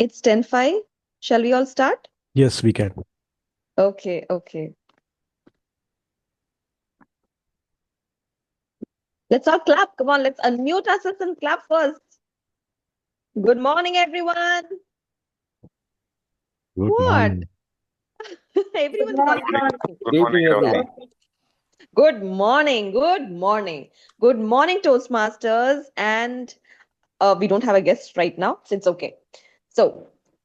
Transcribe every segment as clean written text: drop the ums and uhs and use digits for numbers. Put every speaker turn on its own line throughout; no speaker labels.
It's 10:05. Shall we all start?
Yes, we can.
Okay, okay. Let's all clap. Come on, let's unmute ourselves and clap first. Good morning, everyone.
Good
What?
morning.
Good
Everyone is
morning.
already clapping.
Good evening, everyone.
Good morning. Good morning. Good morning, Toastmasters. And we don't have a guest right now, so it's okay. So,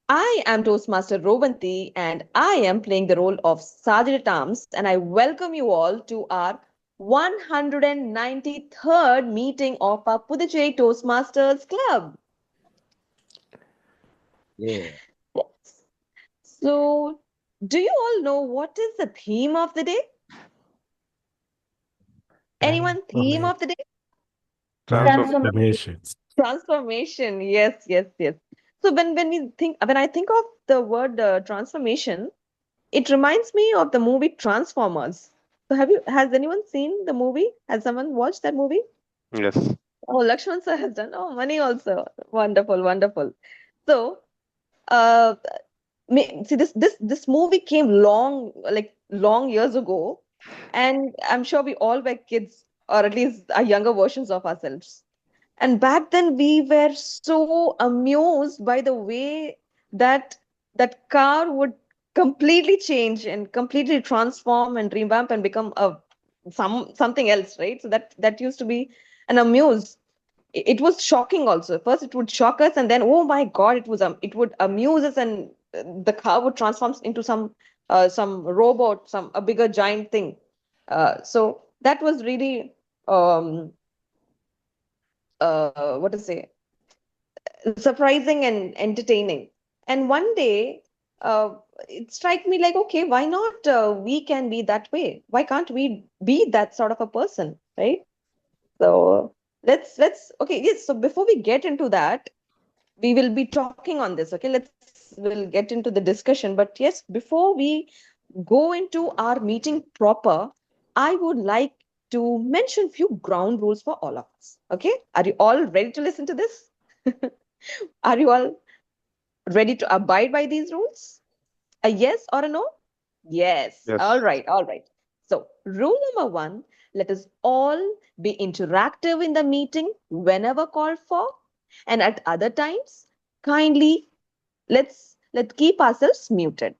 I am Toastmaster Rovanti, and I am playing the role of Sergeant at Arms, and I welcome you all to our 193rd meeting of our Puducherry Toastmasters Club.
Yeah.
So, do you all know what is the theme of the day? Anyone, theme of the day?
Transformation.
Transformation. Yes, yes, yes. So when I think of the word transformation, it reminds me of the movie Transformers. So has anyone seen the movie? Has someone watched that movie?
Yes.
Oh, Lakshman sir has done. Oh, Mani also. Wonderful, wonderful. So, uh, see this movie came long years ago, and I'm sure we all were kids, or at least are younger versions of ourselves. And back then we were so amused by the way that that car would completely change and completely transform and revamp and become a something else, right? So that used to be an amuse. It was shocking also. First it would shock us, and then oh my god, it would amuse us, and the car would transform into some robot, some a bigger giant thing. So that was really what to say, surprising and entertaining. And one day, it struck me like, okay, why not we can be that way? Why can't we be that sort of a person, right? So let's okay, yes. So before we get into that, we will be talking on this. Okay, we'll get into the discussion. But yes, before we go into our meeting proper, I would like to mention few ground rules for all of us. Okay, are you all ready to listen to this? Are you all ready to abide by these rules? A yes or a no? Yes. All
Yes.
right. All right. So, rule number one, let us all be interactive in the meeting whenever called for. And at other times, kindly let's keep ourselves muted.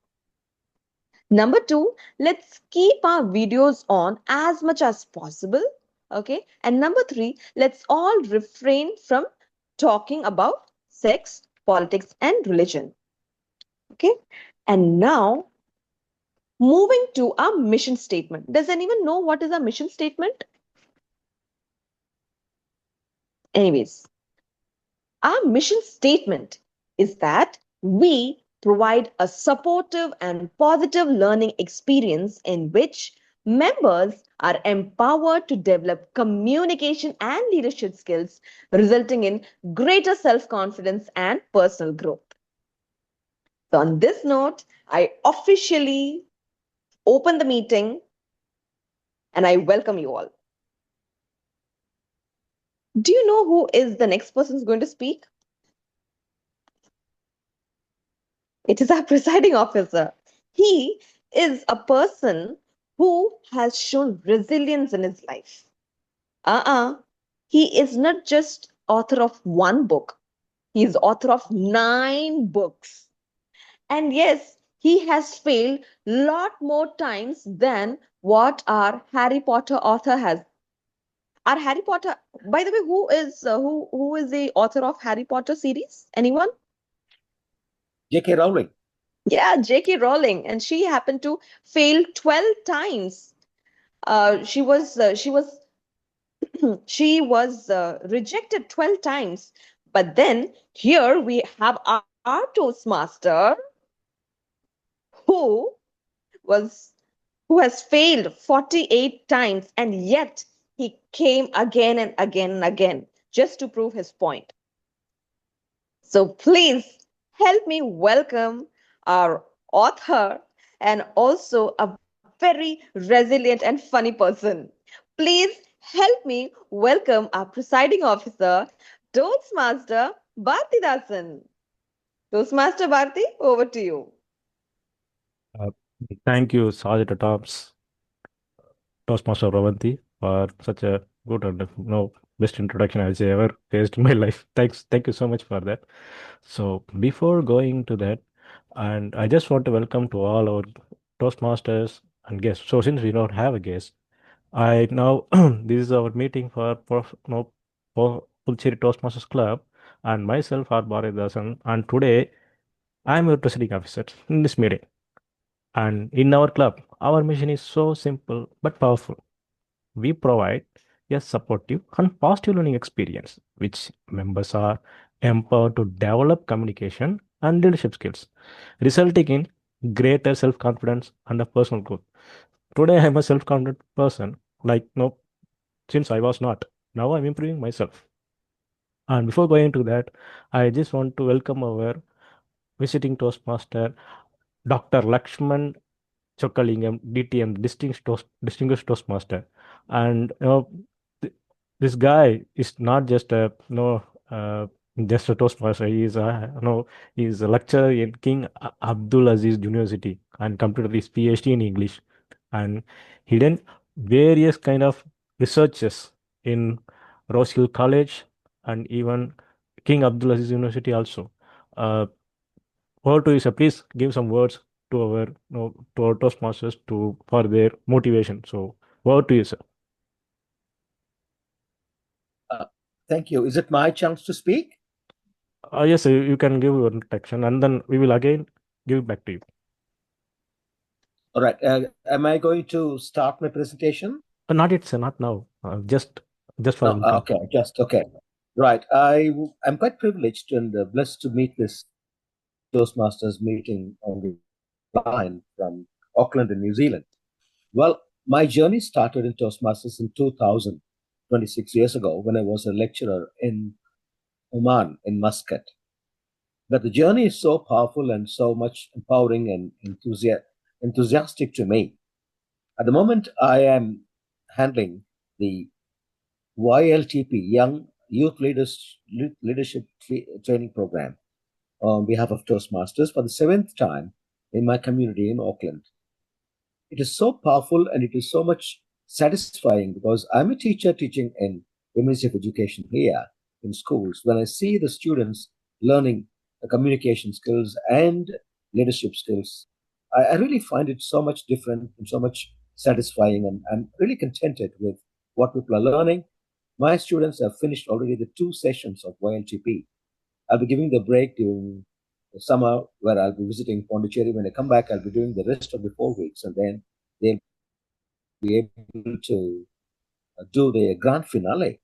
Number two, let's keep our videos on as much as possible. Okay. And number three, let's all refrain from talking about sex, politics, and religion. Okay. And now, moving to our mission statement. Does anyone know what is our mission statement? Anyways, our mission statement is that we provide a supportive and positive learning experience in which members are empowered to develop communication and leadership skills, resulting in greater self confidence and personal growth. So, on this note, I officially open the meeting and I welcome you all. Do you know who is the next person who's going to speak? It is our presiding officer. He is a person who has shown resilience in his life. He is not just author of one book, he is author of 9 books. And yes, he has failed lot more times than what our Harry Potter author has. Our Harry Potter, by the way, who is the author of Harry Potter series? Anyone?
J.K. Rowling.
Yeah, J.K. Rowling, and she happened to fail 12 times. She was she was rejected 12 times. But then here we have our Toastmaster who was who has failed 48 times, and yet he came again and again and again just to prove his point. So please help me welcome our author and also a very resilient and funny person. Please help me welcome our presiding officer, Toastmaster Bhartidasan. Toastmaster Bharti, over to you.
Uh, Thank you, Sergeant Tops, Toastmaster Ravanti, for such a good and best introduction I've ever faced in my life. Thank you so much for that. So before going to that, and I just want to welcome to all our Toastmasters and guests. So since we don't have a guest, I now this is our meeting for Puducherry Toastmasters Club, and myself are Bharadasan, and today I am your presiding officer in this meeting. And in our club, our mission is so simple but powerful. We provide a supportive and positive learning experience, which members are empowered to develop communication and leadership skills, resulting in greater self confidence and a personal growth. Today, I'm a self confident person, like, no, since I was not. Now I'm improving myself. And before going to that, I just want to welcome our visiting Toastmaster, Dr. Lakshman Chokalingam, DTM, Distinguished Toastmaster. And this guy is not just just a Toastmaster. He is he is a lecturer in King Abdul Aziz University and completed his PhD in English. And he done various kind of researches in Rose Hill College and even King Abdul Aziz University also. Uh, over to you, sir. Please give some words to our, to our Toastmasters for their motivation. So, over to you, sir.
Thank you. Is it my chance to speak?
Yes, sir, you can give your introduction, and then we will again give it back to you.
All right. Am I going to start my presentation?
Not yet, sir. Not now. Just for
No,
welcome.
okay, just okay. Right. I'm quite privileged and blessed to meet this Toastmasters meeting on the line from Auckland in New Zealand. Well, my journey started in Toastmasters in 2000, 26 years ago, when I was a lecturer in Oman, in Muscat. But the journey is so powerful and so much empowering and enthusiastic to me. At the moment, I am handling the YLTP, Young Youth Leadership Training Program, on behalf of Toastmasters for the seventh time in my community in Auckland. It is so powerful and it is so much satisfying because I'm a teacher teaching in women's education here in schools. When I see the students learning the communication skills and leadership skills, I really find it so much different and so much satisfying, and I'm really contented with what people are learning. My students have finished already the 2 sessions of YLTP. I'll be giving the break during the summer where I'll be visiting Puducherry. When I come back, I'll be doing the rest of the 4 weeks, and then they'll be able to do the grand finale.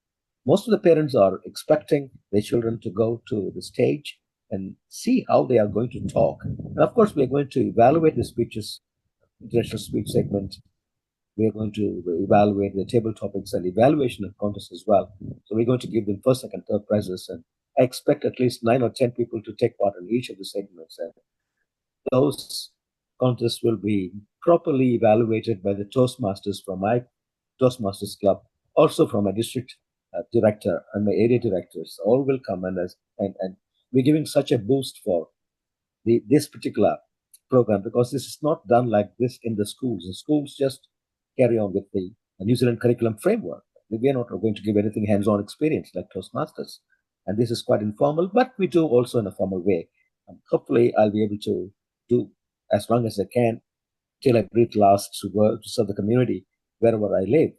Most of the parents are expecting their children to go to the stage and see how they are going to talk. And of course, we're going to evaluate the speeches, international speech segment. We're going to evaluate the table topics and evaluation of contests as well. So we're going to give them first, second, third prizes. And I expect at least 9 or 10 people to take part in each of the segments. And those contests will be properly evaluated by the Toastmasters from my Toastmasters Club, also from my district director and my area directors. All will come, and we're giving such a boost for this particular program because this is not done like this in the schools. The schools just carry on with the New Zealand curriculum framework. We are not going to give anything hands-on experience like Toastmasters, and this is quite informal, but we do also in a formal way. And hopefully, I'll be able to do as long as I can till I breathe last to work to serve the community wherever I live.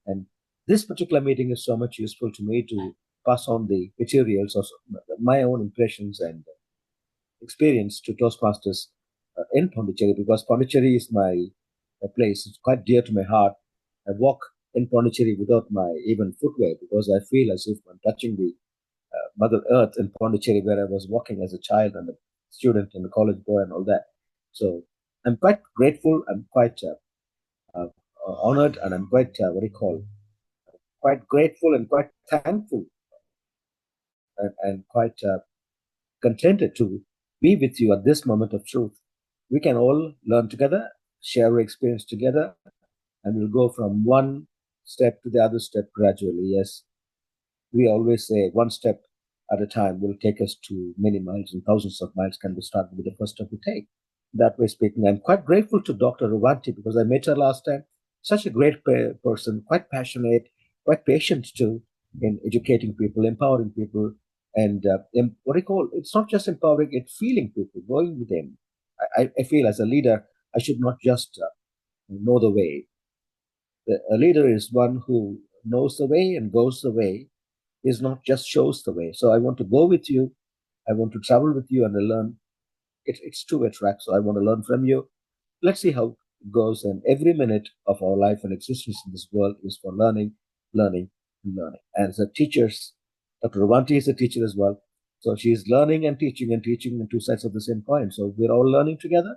And this particular meeting is so much useful to me to pass on the materials of my own impressions and experience to Toastmasters in Puducherry, because Puducherry is my place. It's quite dear to my heart. I walk in Puducherry without my even footwear because I feel as if I'm touching the Mother Earth in Puducherry, where I was walking as a child and a student and a college boy and all that. So I'm quite grateful. I'm quite honored, and I'm quite quite grateful and quite thankful and quite contented to be with you at this moment of truth. We can all learn together, share our experience together, and we'll go from one step to the other step gradually. Yes, we always say one step at a time will take us to many miles and thousands of miles can be started with the first step we take. That way speaking, I'm quite grateful to Dr. Ravanti because I met her last time. Such a great person, quite passionate, quite patient too in educating people, empowering people, and what do you call? It's not just empowering; it's feeling people, going with them. I feel as a leader, I should not just know the way. A leader is one who knows the way and goes the way, is not just shows the way. So I want to go with you. I want to travel with you and learn. It's two-way track. So I want to learn from you. Let's see how it goes. And every minute of our life and existence in this world is for learning, learning, and learning. And as a teachers, Dr. Ravanti is a teacher as well. So she's learning and teaching and two sides of the same coin. So we're all learning together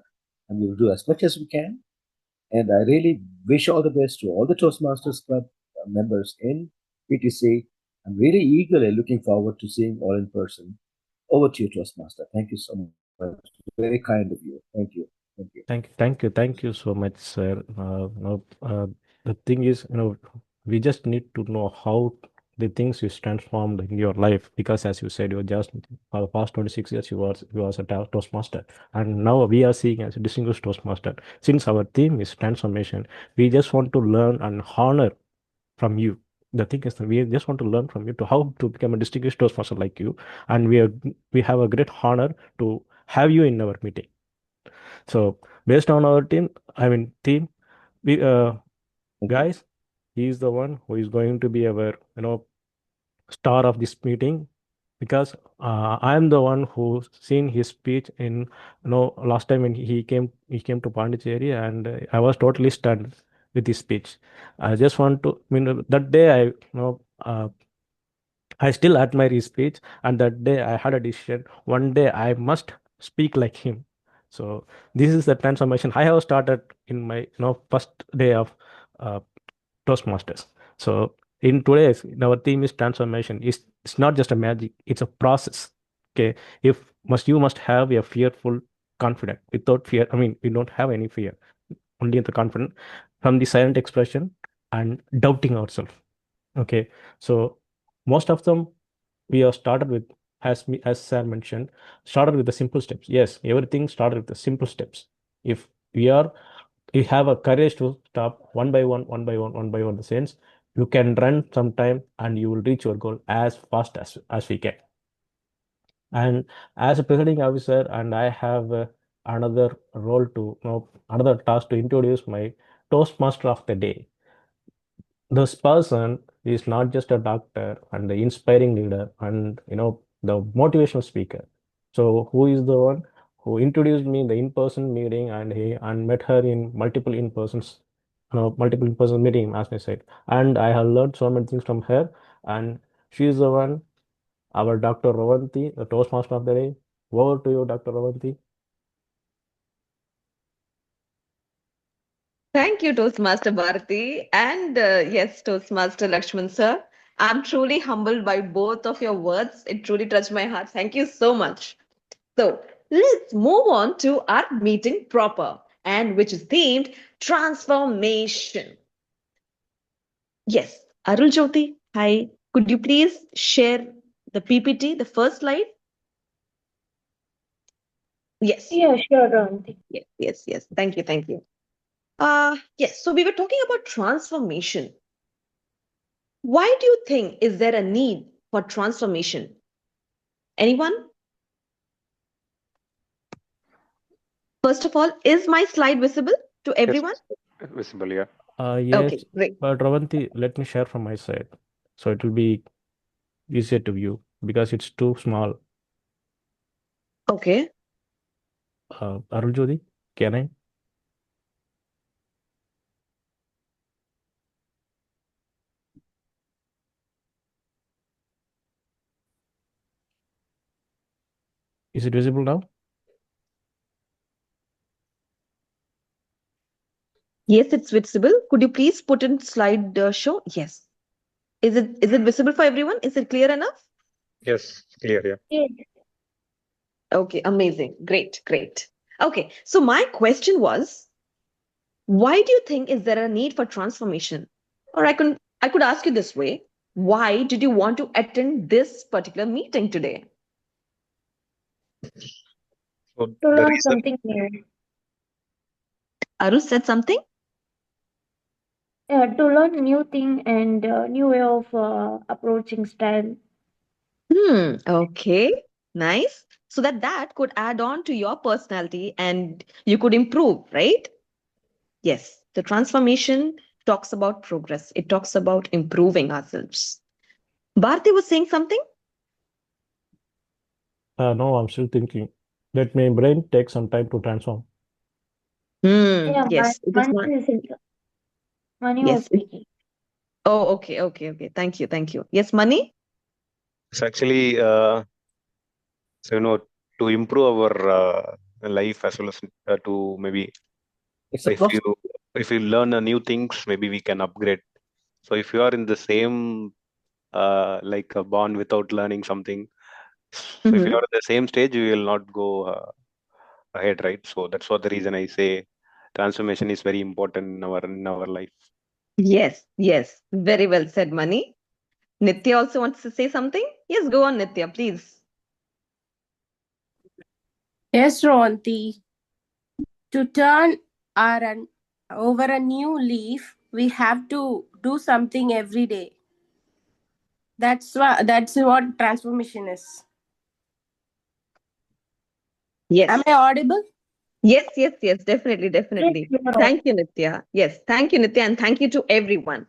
and we'll do as much as we can. And I really wish all the best to all the Toastmasters Club members in PTC. I'm really eagerly looking forward to seeing all in person. Over to you, Toastmaster. Thank you so much. Very kind of you. Thank you. Thank you.
Thank you so much, sir. The thing is, we just need to know how the things is transformed in your life, because as you said, you're just for the past 26 years you was a Toastmaster, and now we are seeing as a distinguished Toastmaster. Since our theme is transformation, we just want to learn and honor from you. The thing is that we just want to learn from you to how to become a distinguished Toastmaster like you, and we have a great honor to have you in our meeting. So based on our theme, we guys, he is the one who is going to be our star of this meeting, because I am the one who seen his speech in last time when he came to Pondicherry, and I was totally stunned with his speech. I just want to, that day I still admire his speech, and that day I had a decision. One day I must speak like him. So this is the transformation I have started in my first day of uh, Toastmasters. So our theme is transformation. It's not just a magic; it's a process. Okay, you must have a fearful confident. Without fear, we don't have any fear. Only the confident from the silent expression and doubting ourselves. Okay, so most of them we have started with, as Sir mentioned, started with the simple steps. Yes, everything started with the simple steps. If we have a courage to stop one by one, one by one, one by one, the sense you can run sometime and you will reach your goal as fast as we can. And as a presiding officer, and I have another role to, another task to introduce my Toastmaster of the day. This person is not just a doctor and the inspiring leader and the motivational speaker. So who is the one who introduced me in the in-person meeting, and met her in multiple in-person meeting, as I said, and I have learned so many things from her. And she is the one, our Dr. Ravanti, the Toastmaster of the day. Over to you, Dr. Ravanti.
Thank you, Toastmaster Bharati. And yes, Toastmaster Lakshman sir. I'm truly humbled by both of your words. It truly touched my heart. Thank you so much. So let's move on to our meeting proper, and which is themed transformation. Yes, Arul Jyoti, hi. Could you please share the PPT, the first slide? Yes.
Yeah, sure, Ranti.
Yes. Thank you. Yes, so we were talking about transformation. Why do you think is there a need for transformation? Anyone? First of all, is my slide visible to everyone?
Yes, visible, yeah.
Yes,
Okay, great.
but Ravanti, let me share from my side, so it will be easier to view because it's too small.
Okay.
Arul Jyoti, can I? Is it visible now?
Yes, it's visible. Could you please put in slide show? Yes. Is it visible for everyone? Is it clear enough?
Yes, clear, yeah.
Yeah.
Okay, amazing. Great. Okay, so my question was, why do you think is there a need for transformation? Or I could ask you this way. why did you want to attend this particular meeting today?
So
To
the
learn
reason,
something new.
Aru said something?
To learn new thing and new way of approaching style.
Okay, nice. So that could add on to your personality and you could improve, right? Yes, the transformation talks about progress. It talks about improving ourselves. Bharti was saying something?
No, I'm still thinking. Let my brain take some time to transform.
Yeah,
Yes, it is not.
Mani was
Yes.
speaking.
Oh, okay. Thank you. Yes, Mani?
it's actually, so, to improve our life as well as to maybe
It's a
if
process.
you learn new things, maybe we can upgrade. So if you are in the same like a bond without learning something, so if you
Mm-hmm.
are at the same stage, you will not go ahead, right? So that's what the reason I say transformation is very important in our life.
Yes. Very well said, Mani. Nitya also wants to say something? Yes, go on, Nitya, please.
Yes, Ronti. To turn over a new leaf, we have to do something every day. That's what transformation is.
Yes.
Am I audible?
Yes, definitely.
Yes, you are
Thank you, Nitya. Yes, thank you, Nitya, and thank you to everyone.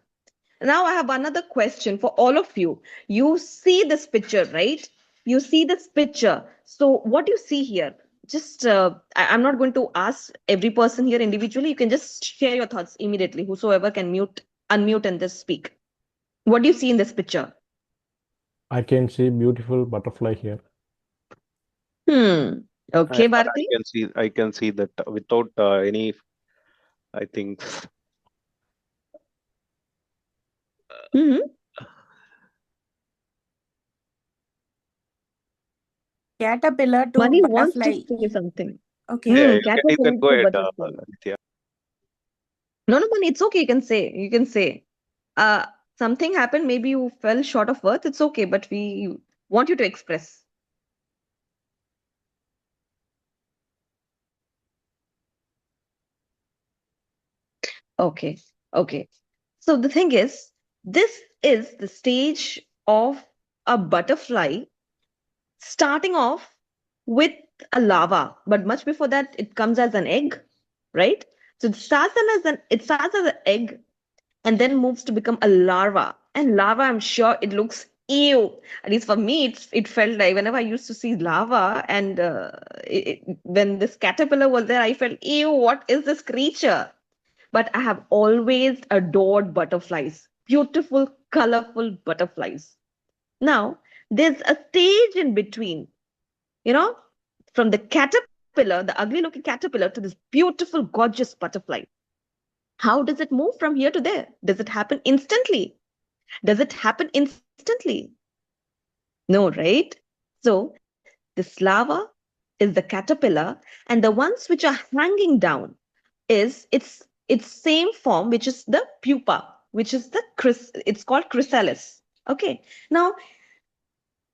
Now, I have another question for all of you. You see this picture, right? You see this picture. So, what do you see here? Just, I'm not going to ask every person here individually. You can just share your thoughts immediately. Whosoever can unmute, and just speak. What do you see in this picture?
I can see beautiful butterfly here.
Okay, Bharti.
I can see that without any, I think,
Hmm.
Caterpillar to
Mani wants to
butterfly.
say something.
Okay.
yeah, you
Caterpillar
can go
to
ahead,
butterfly.
Nitya.
No, Mani, it's okay. You can say. You can say. Uh, Something happened. Maybe you fell short of words. It's okay, but we want you to express. Okay. Okay. So the thing is, this is the stage of a butterfly starting off with a larva, but much before that, it comes as an egg, right? So it starts as an egg and then moves to become a larva. And larva, I'm sure it looks ew. At least for me, it felt like whenever I used to see larva and when this caterpillar was there, I felt, ew, what is this creature? But I have always adored butterflies, beautiful, colorful butterflies. Now, there's a stage in between, you know, from the caterpillar, the ugly looking caterpillar, to this beautiful, gorgeous butterfly. How does it move from here to there? Does it happen instantly? Does it happen instantly? No, right? So, this larva is the caterpillar, and the ones which are hanging down is its same form, which is the pupa, which is it's called chrysalis. Okay. Now,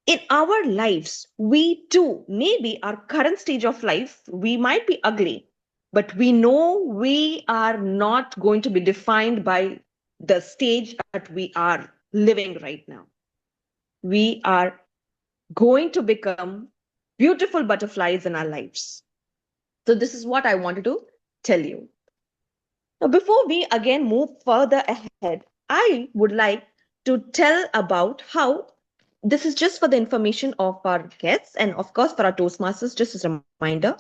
in our lives, we too, maybe our current stage of life, we might be ugly, but we know we are not going to be defined by the stage that we are living right now. We are going to become beautiful butterflies in our lives. So, this is what I wanted to tell you. Now, before we again move further ahead, I would like to tell about how this is just for the information of our guests and, of course, for our Toastmasters, just as a reminder.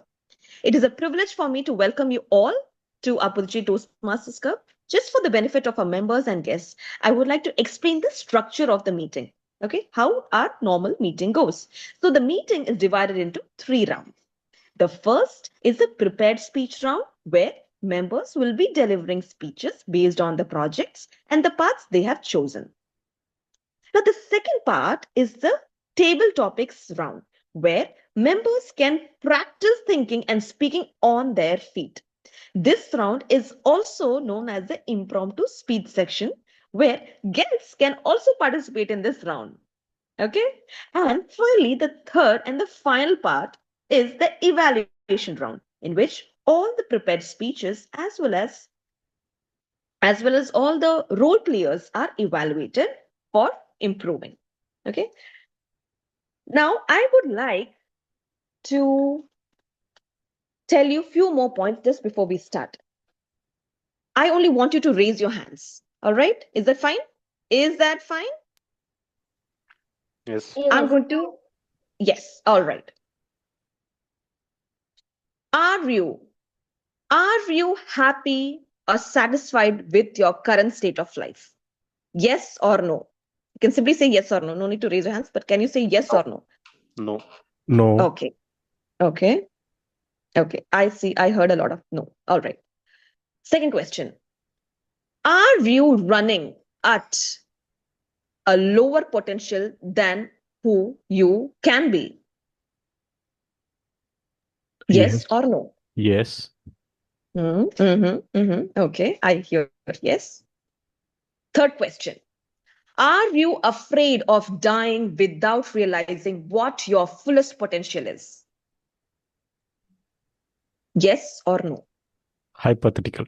It is a privilege for me to welcome you all to our Puducherry Toastmasters Club. Just for the benefit of our members and guests, I would like to explain the structure of the meeting. Okay, how our normal meeting goes. So, the meeting is divided into 3 rounds. The first is the prepared speech round where members will be delivering speeches based on the projects and the paths they have chosen. Now, the second part is the table topics round where members can practice thinking and speaking on their feet. This round is also known as the impromptu speech section where guests can also participate in this round. Okay. And finally, the third and the final part is the evaluation round, in which all the prepared speeches as well as all the role players are evaluated for improving. Okay. Now I would like to tell you a few more points just before we start. I only want you to raise your hands. All right. Is that fine? Is that fine?
Yes.
I'm
Yes.
going to. Yes. All right. Are you Are you happy or satisfied with your current state of life? Yes or no? You can simply say yes or no. No need to raise your hands, but can you say yes or no?
No.
No.
Okay. Okay. Okay. I see. I heard a lot of no. All right. Second question. Are you running at a lower potential than who you can be? Yes
Yes.
or no?
Yes.
Okay. I hear yes. Third question. Are you afraid of dying without realizing what your fullest potential is? Yes or no?
Hypothetical.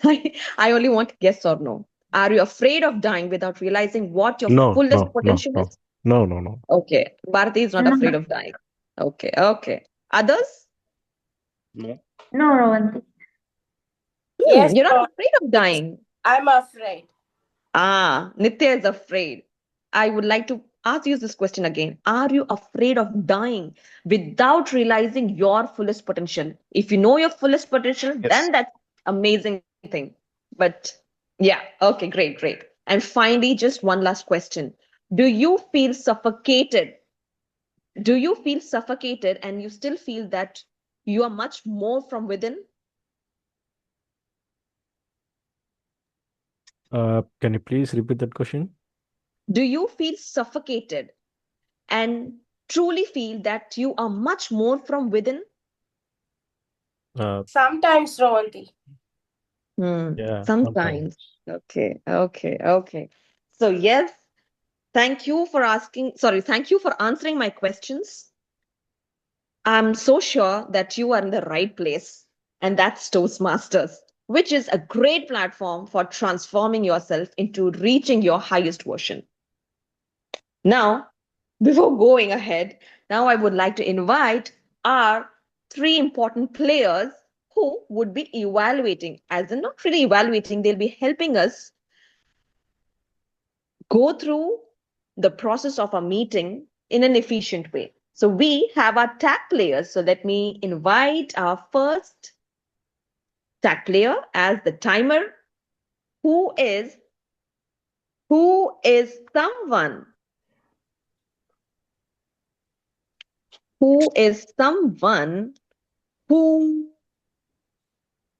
I only want yes or no. Are you afraid of dying without realizing what your
No.
fullest
No. No.
potential
No.
is?
No. No. No.
Okay. Bharati is not
No,
afraid of dying. Okay. Okay. Others?
No.
no, Ravanti.
Yes,
You're not
Ron.
afraid of dying.
I'm afraid.
Nitya is afraid. I would like to ask you this question again. Are you afraid of dying without realizing your fullest potential? If you know your fullest potential,
Yes.
then that's amazing thing. But yeah, okay, great, great. And finally, just one last question. Do you feel suffocated? Do you feel suffocated and you still feel that you are much more from within?
Can you please repeat that question?
Do you feel suffocated and truly feel that you are much more from within?
Sometimes, Ravanti.
Yeah.
Sometimes. Okay, okay, okay. So, yes, thank you for answering my questions. I'm so sure that you are in the right place, and that's Toastmasters, which is a great platform for transforming yourself into reaching your highest version. Now, before going ahead, now I would like to invite our three important players who would be evaluating, as in not really evaluating, they'll be helping us go through the process of a meeting in an efficient way. So we have our tag players. So let me invite our first tag player as the timer, who is someone who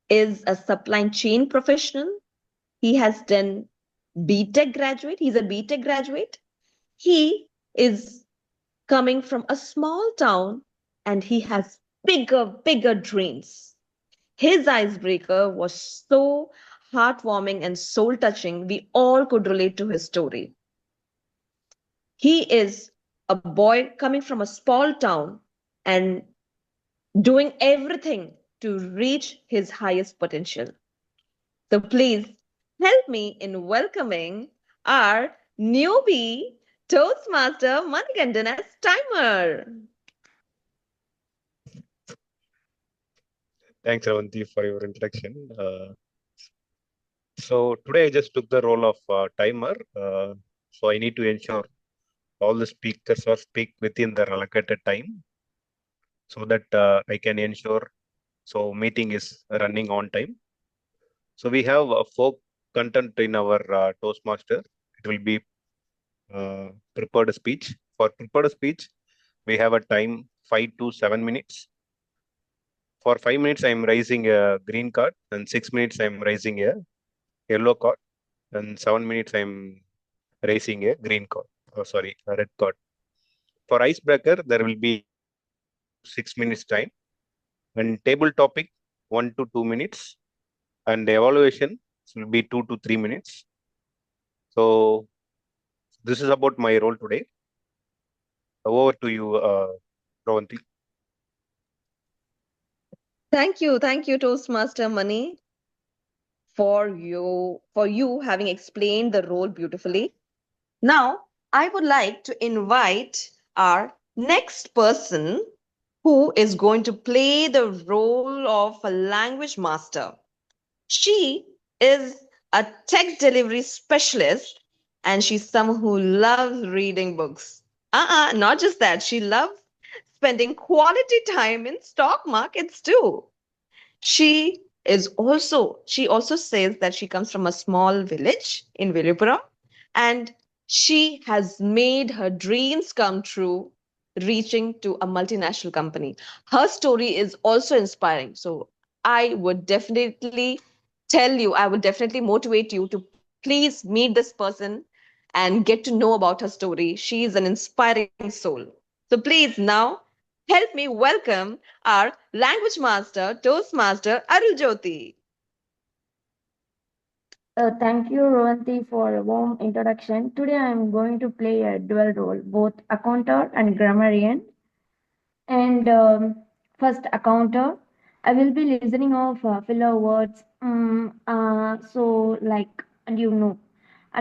is a supply chain professional. He has done BTech graduate. He's a BTech graduate. He is coming from a small town and he has bigger dreams. His icebreaker was so heartwarming and soul touching. We all could relate to his story. He is a boy coming from a small town and doing everything to reach his highest potential. So please help me in welcoming our newbie Toastmaster Manikandan as timer.
Thanks, Ravanti, for your introduction. So today I just took the role of timer. So I need to ensure all the speakers are speak within the allocated time, so that I can ensure meeting is running on time. So we have four content in our Toastmaster. It will be prepared speech. For prepared speech, we have a time 5 to 7 minutes. For 5 minutes, I am raising a green card, and 6 minutes I am raising a yellow card, and 7 minutes I am raising a green card. A red card. For icebreaker, there will be 6 minutes time, and table topic 1 to 2 minutes, and evaluation It will be 2 to 3 minutes. So this is about my role today. Over to you, Ravanti.
Thank you, Toastmaster Mani, for you having explained the role beautifully. Now, I would like to invite our next person who is going to play the role of a language master. She is a tech delivery specialist and she's someone who loves reading books. Not just that, she loves spending quality time in stock markets too. She also says that she comes from a small village in Vilupuram and she has made her dreams come true reaching to a multinational company. Her story is also inspiring. So I would definitely motivate you to please meet this person and get to know about her story. She is an inspiring soul. So please now help me welcome our language master, Toastmaster Aruljyoti.
Thank you, Rohanti, for a warm introduction. Today I am going to play a dual role, both accountant and grammarian. And first, accountant. I will be listening of filler words. And at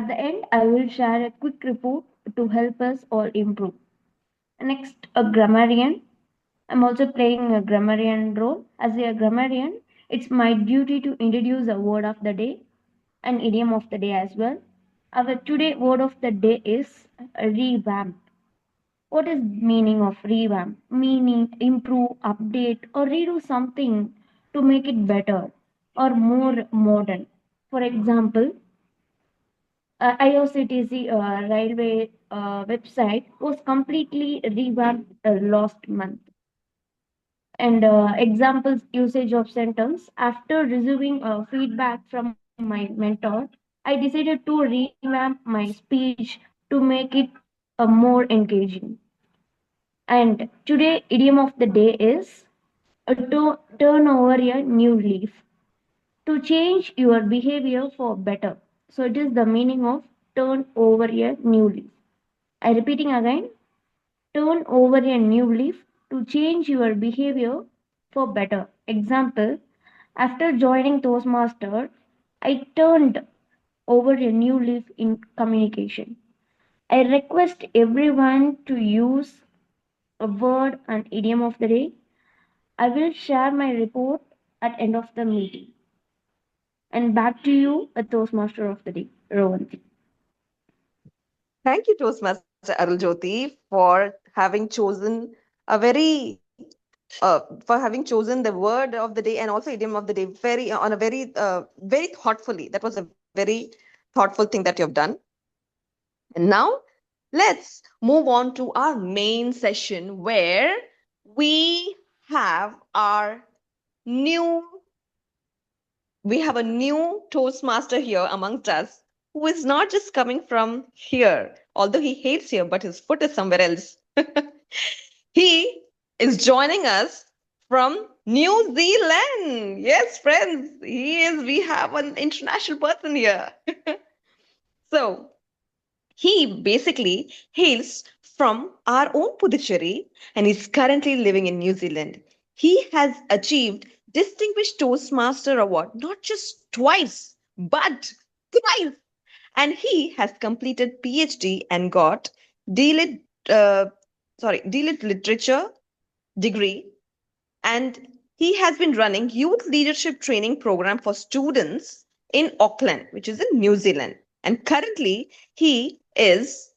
the end, I will share a quick report to help us all improve. Next, a grammarian. I'm also playing a grammarian role. As a grammarian, it's my duty to introduce a word of the day, an idiom of the day as well. Our today word of the day is revamp. What is meaning of revamp? Meaning improve, update, or redo something to make it better or more modern. For example, IOCTC railway website was completely revamped last month. And examples usage of sentence after receiving feedback from my mentor, I decided to revamp my speech to make it more engaging. And today idiom of the day is turn over a new leaf, to change your behavior for better. So it is the meaning of turn over a new leaf. I repeating again, turn over a new leaf to change your behavior for better. Example, after joining Toastmaster, I turned over a new leaf in communication. I request everyone to use a word and idiom of the day. I will share my report at end of the meeting. And back to you, a Toastmaster of the day, Rowanti.
Thank you, Toastmaster Aruljyoti, for having chosen the word of the day and also idiom of the day very thoughtfully. That was a very thoughtful thing that you have done. And now let's move on to our main session where we have our new we have a new Toastmaster here amongst us who is not just coming from here, although he hates here, but his foot is somewhere else. He is joining us from New Zealand. Yes, friends, we have an international person here. So, he basically hails from our own Puducherry and is currently living in New Zealand. He has achieved Distinguished Toastmaster Award not just twice, but thrice. And he has completed PhD and got DLit, uh, DLit Literature degree. And he has been running youth leadership training program for students in Auckland, which is in New Zealand. And currently, he is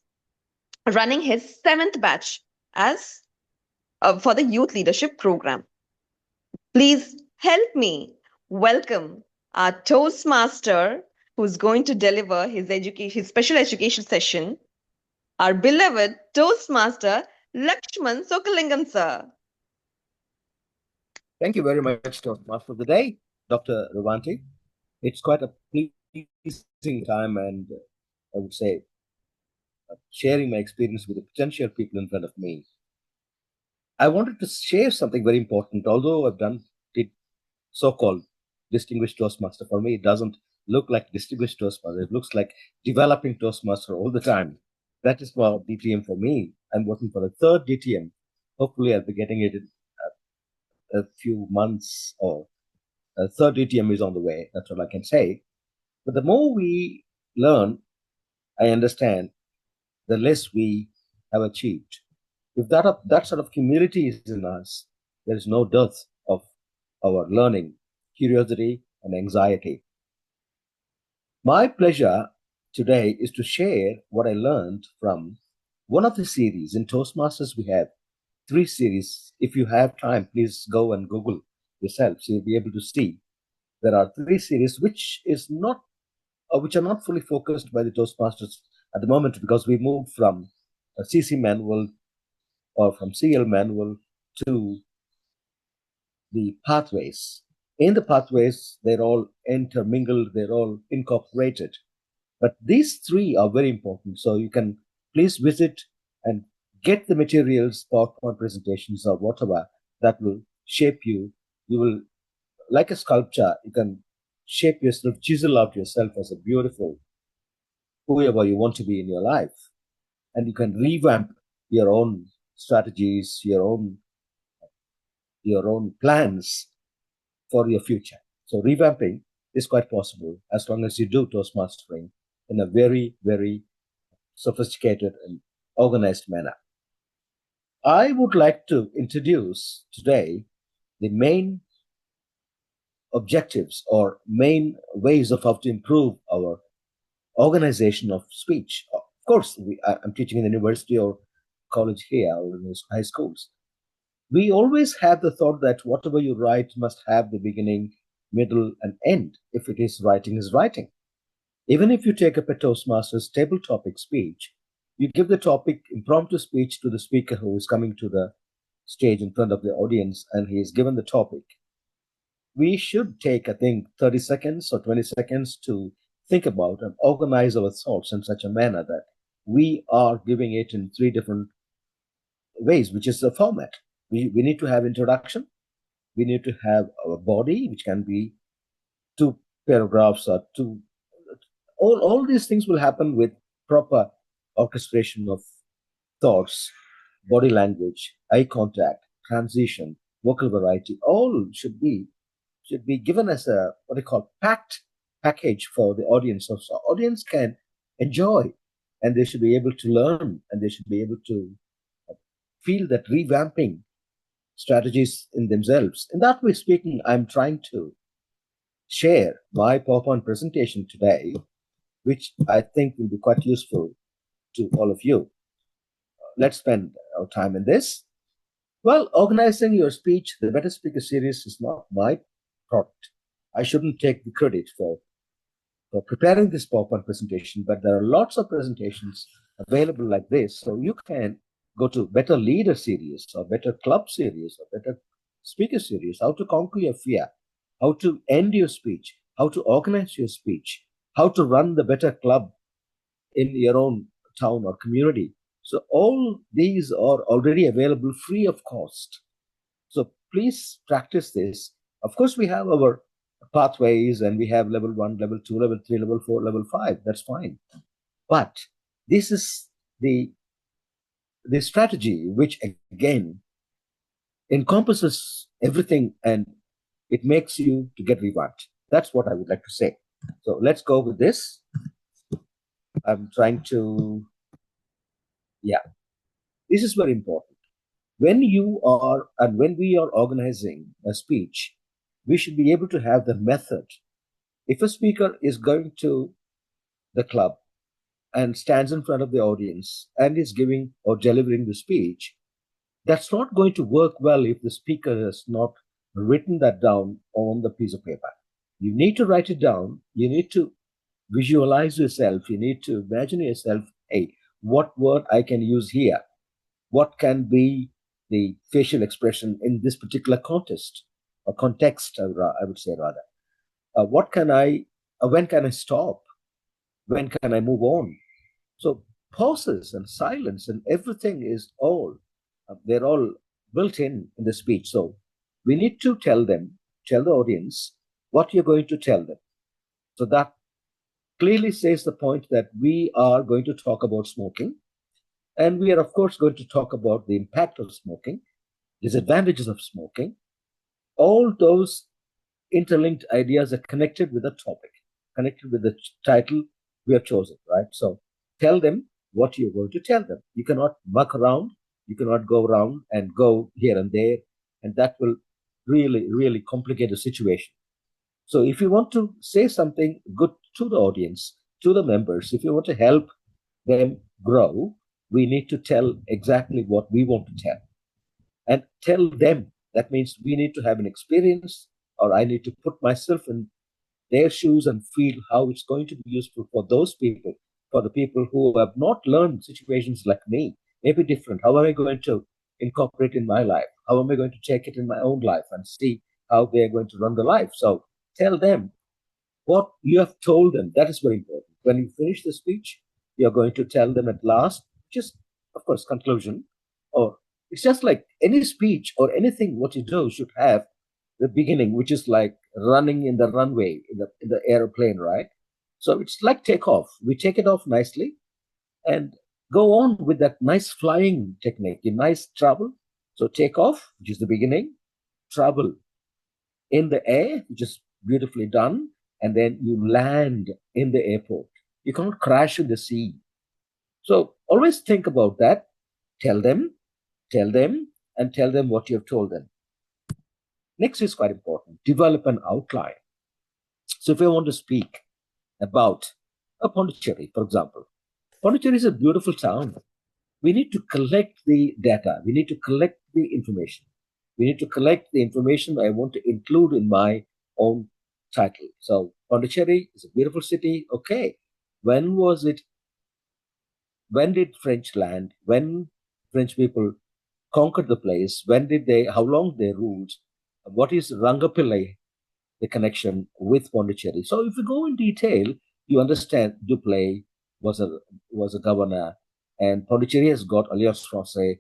running his seventh batch as for the youth leadership program. Please help me welcome our Toastmaster who's going to deliver his special education session, our beloved Toastmaster Lakshman Sokalingam sir.
Thank you very much, Toastmaster of the Day, Dr. Ravanti. It's quite a pleasing time, and I would say sharing my experience with the potential people in front of me. I wanted to share something very important. Although I've done it so-called distinguished Toastmaster, for me it doesn't look like distinguished Toastmaster. It looks like developing Toastmaster all the time. That is for DTM for me. I'm working for the third DTM. Hopefully, I'll be getting it in a few months, or a third DTM is on the way. That's all I can say. But the more we learn, I understand, the less we have achieved. If that sort of humility is in us, there is no dearth of our learning, curiosity, and anxiety. My pleasure today is to share what I learned from one of the series. In Toastmasters, we have 3 series. If you have time, please go and Google yourself, so you'll be able to see there are 3 series which are not fully focused by the Toastmasters at the moment, because we moved from a CC manual or from CL manual to the pathways. In the pathways, they're all intermingled, they're all incorporated. But these 3 are very important. So you can please visit and get the materials, PowerPoint presentations or whatever that will shape you. You will, like a sculpture, you can shape yourself, chisel out yourself as a beautiful whoever you want to be in your life. And you can revamp your own strategies, your own plans for your future. So revamping is quite possible as long as you do Toastmastering in a very, very sophisticated and organized manner. I would like to introduce today the main objectives or main ways of how to improve our organization of speech. Of course, I'm teaching in the university or college here or in high schools. We always have the thought that whatever you write must have the beginning, middle, and end, if it is writing is writing. Even if you take up a Toastmasters table topic speech, you give the topic impromptu speech to the speaker who is coming to the stage in front of the audience, and he is given the topic. We should take, I think, 30 seconds or 20 seconds to think about and organize our thoughts in such a manner that we are giving it in 3 different ways, which is the format. We need to have introduction. We need to have our body, which can be 2 paragraphs or 2. All these things will happen with proper orchestration of thoughts, body language, eye contact, transition, vocal variety. All should be given as a what they call packed package for the audience. So audience can enjoy, and they should be able to learn, and they should be able to feel that revamping strategies in themselves. In that way speaking, I'm trying to share my PowerPoint presentation today, which I think will be quite useful to all of you. Let's spend our time in this. Well, organizing your speech, the Better Speaker series is not my product. I shouldn't take the credit for preparing this PowerPoint presentation, but there are lots of presentations available like this. So you can go to Better Leader series or Better Club series or Better Speaker series, how to conquer your fear, how to end your speech, how to organize your speech, how to run the better club in your own town or community. So all these are already available free of cost. So please practice this. Of course, we have our pathways and we have level 1, level 2, level 3, level 4, level 5. That's fine. But this is the strategy which again encompasses everything, and it makes you to get revamped. That's what I would like to say. So let's go with this. I'm trying to, this is very important. When we are organizing a speech, we should be able to have the method. If a speaker is going to the club and stands in front of the audience and is giving or delivering the speech, that's not going to work well if the speaker has not written that down on the piece of paper. You need to write it down. You need to visualize yourself. You need to imagine yourself, hey, what word I can use here? What can be the facial expression in this particular context or context, I would say rather. When can I stop? When can I move on? So pauses and silence and everything is they're all built in the speech. So we need to tell the audience what you're going to tell them. So that clearly says the point that we are going to talk about smoking. And we are, of course, going to talk about the impact of smoking, disadvantages of smoking. All those interlinked ideas are connected with the topic, connected with the title we have chosen, right? So tell them what you're going to tell them. You cannot muck around. You cannot go around and go here and there. And that will really, really complicate the situation. So if you want to say something good to the audience, to the members, if you want to help them grow, we need to tell exactly what we want to tell. And tell them. That means we need to have an experience, or I need to put myself in their shoes and feel how it's going to be useful for those people, for the people who have not learned situations like me, maybe different. How am I going to incorporate in my life? How am I going to take it in my own life and see how they're going to run the life? So tell them what you have told them. That is very important. When you finish the speech, you're going to tell them at last, just, of course, conclusion, or it's just like any speech or anything what you do should have the beginning, which is like running in the runway in the airplane, right? So it's like takeoff. We take it off nicely and go on with that nice flying technique, a nice travel. So take off, which is the beginning, travel in the air, which is beautifully done, and then you land in the airport. You cannot crash in the sea. So always think about that. Tell them, and tell them what you have told them. Next is quite important. Develop an outline. So if I want to speak about a Puducherry, for example, Puducherry is a beautiful town. We need to collect the data. We need to collect the information. We need to collect the information I want to include in my own title. So Puducherry is a beautiful city. Okay. When was it? When did French land? When French people conquered the place? When did they, how long they ruled? What is Rangapillai, the connection with Puducherry? So if you go in detail, you understand Duplay was a governor, and Puducherry has got Alliance Française.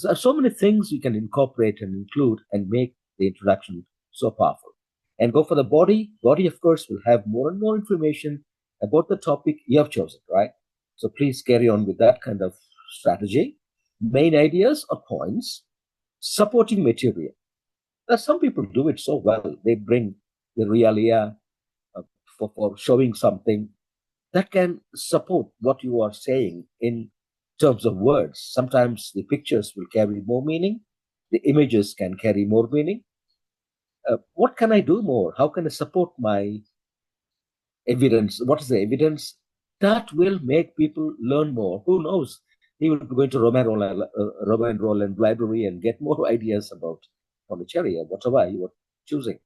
There are so many things you can incorporate and include and make the introduction so powerful. And go for the body. Body, of course, will have more and more information about the topic you have chosen, right? So please carry on with that kind of strategy. Main ideas or points, supporting material. Some people do it so well. They bring the realia for showing something that can support what you are saying in terms of words. Sometimes the pictures will carry more meaning. The images can carry more meaning. What can I do more? How can I support my evidence? What is the evidence? That will make people learn more. Who knows? He will be going to Roman Roland library and get more ideas about Puducherry or whatever you are choosing.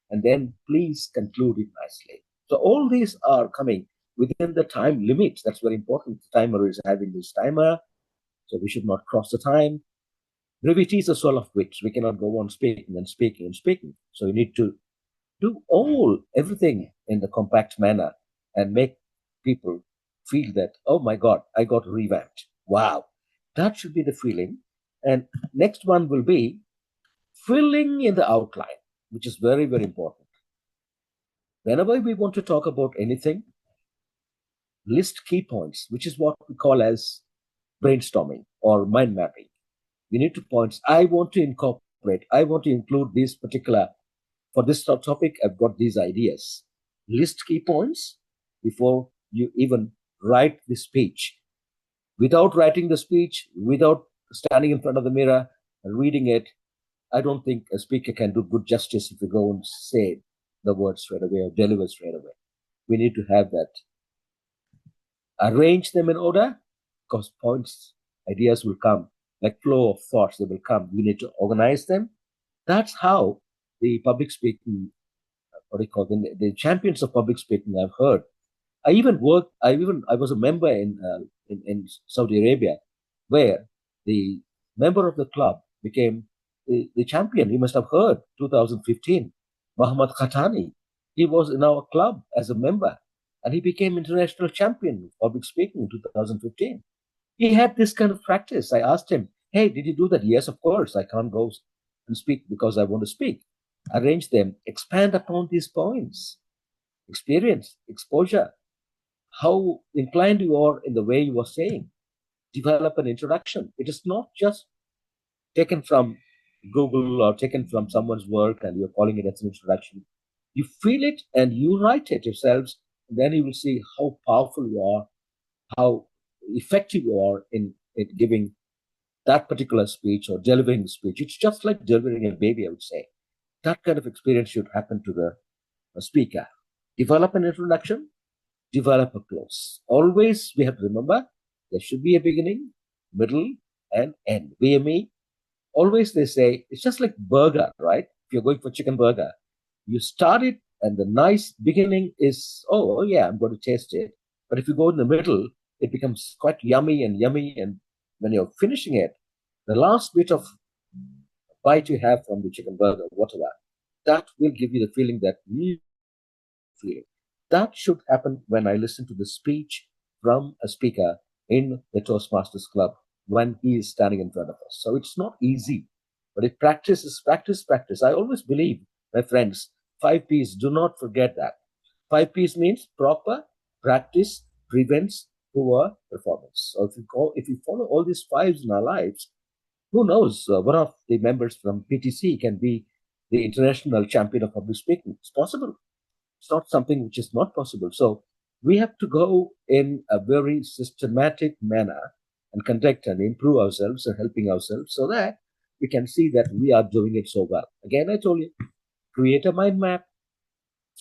And then please conclude it nicely. So all these are coming within the time limit. That's very important. The timer is having this timer, so we should not cross the time. Brevity is the soul of wit. We cannot go on speaking and speaking and speaking. So you need to do everything in the compact manner and make people feel that, oh my God, I got revamped. Wow. That should be the feeling. And next one will be filling in the outline, which is very, very important. Whenever we want to talk about anything, list key points, which is what we call as brainstorming or mind mapping. We need to points. I want to incorporate, I want to include this particular, for this topic, I've got these ideas. List key points before you even write the speech. Without writing the speech, without standing in front of the mirror and reading it, I don't think a speaker can do good justice if you go and say the words straight away or deliver straight away. We need to have that. Arrange them in order, because points, ideas will come, like flow of thoughts, they will come. We need to organize them. That's how the public speaking, what do you call them, the champions of public speaking I've heard. I was a member in Saudi Arabia, where the member of the club became the champion. You must have heard, 2015, Muhammad Khatani. He was in our club as a member, and he became international champion of public speaking in 2015. He had this kind of practice. I asked him, hey, did you do that? Yes, of course. I can't go and speak because I want to speak. Arrange them, expand upon these points. Experience, exposure. how inclined you are in the way you are saying. Develop an introduction. It is not just taken from Google or taken from someone's work and you're calling it as an introduction. You feel it and you write it yourselves, and then you will see how powerful you are, how effective you are in giving that particular speech or delivering the speech. It's just like delivering a baby, I would say. That kind of experience should happen to the speaker. Develop an introduction, develop a close. Always we have to remember there should be a beginning, middle, and end. VME, always they say it's just like burger, right? If you're going for chicken burger, you start it and the nice beginning is, oh yeah, I'm going to taste it. But if you go in the middle, it becomes quite yummy. And when you're finishing it, the last bit of bite you have from the chicken burger, whatever, that will give you the feeling that you feel. That should happen when I listen to the speech from a speaker in the Toastmasters Club when he is standing in front of us. So it's not easy, but it practices, practice, practice. I always believe, my friends, 5 P's, do not forget that. 5 P's means proper, practice, prevents poor performance. So if you follow all these 5s in our lives, who knows, one of the members from PTC can be the international champion of public speaking. It's possible. It's not something which is not possible. So we have to go in a very systematic manner and conduct and improve ourselves and helping ourselves so that we can see that we are doing it so well. Again, I told you, create a mind map.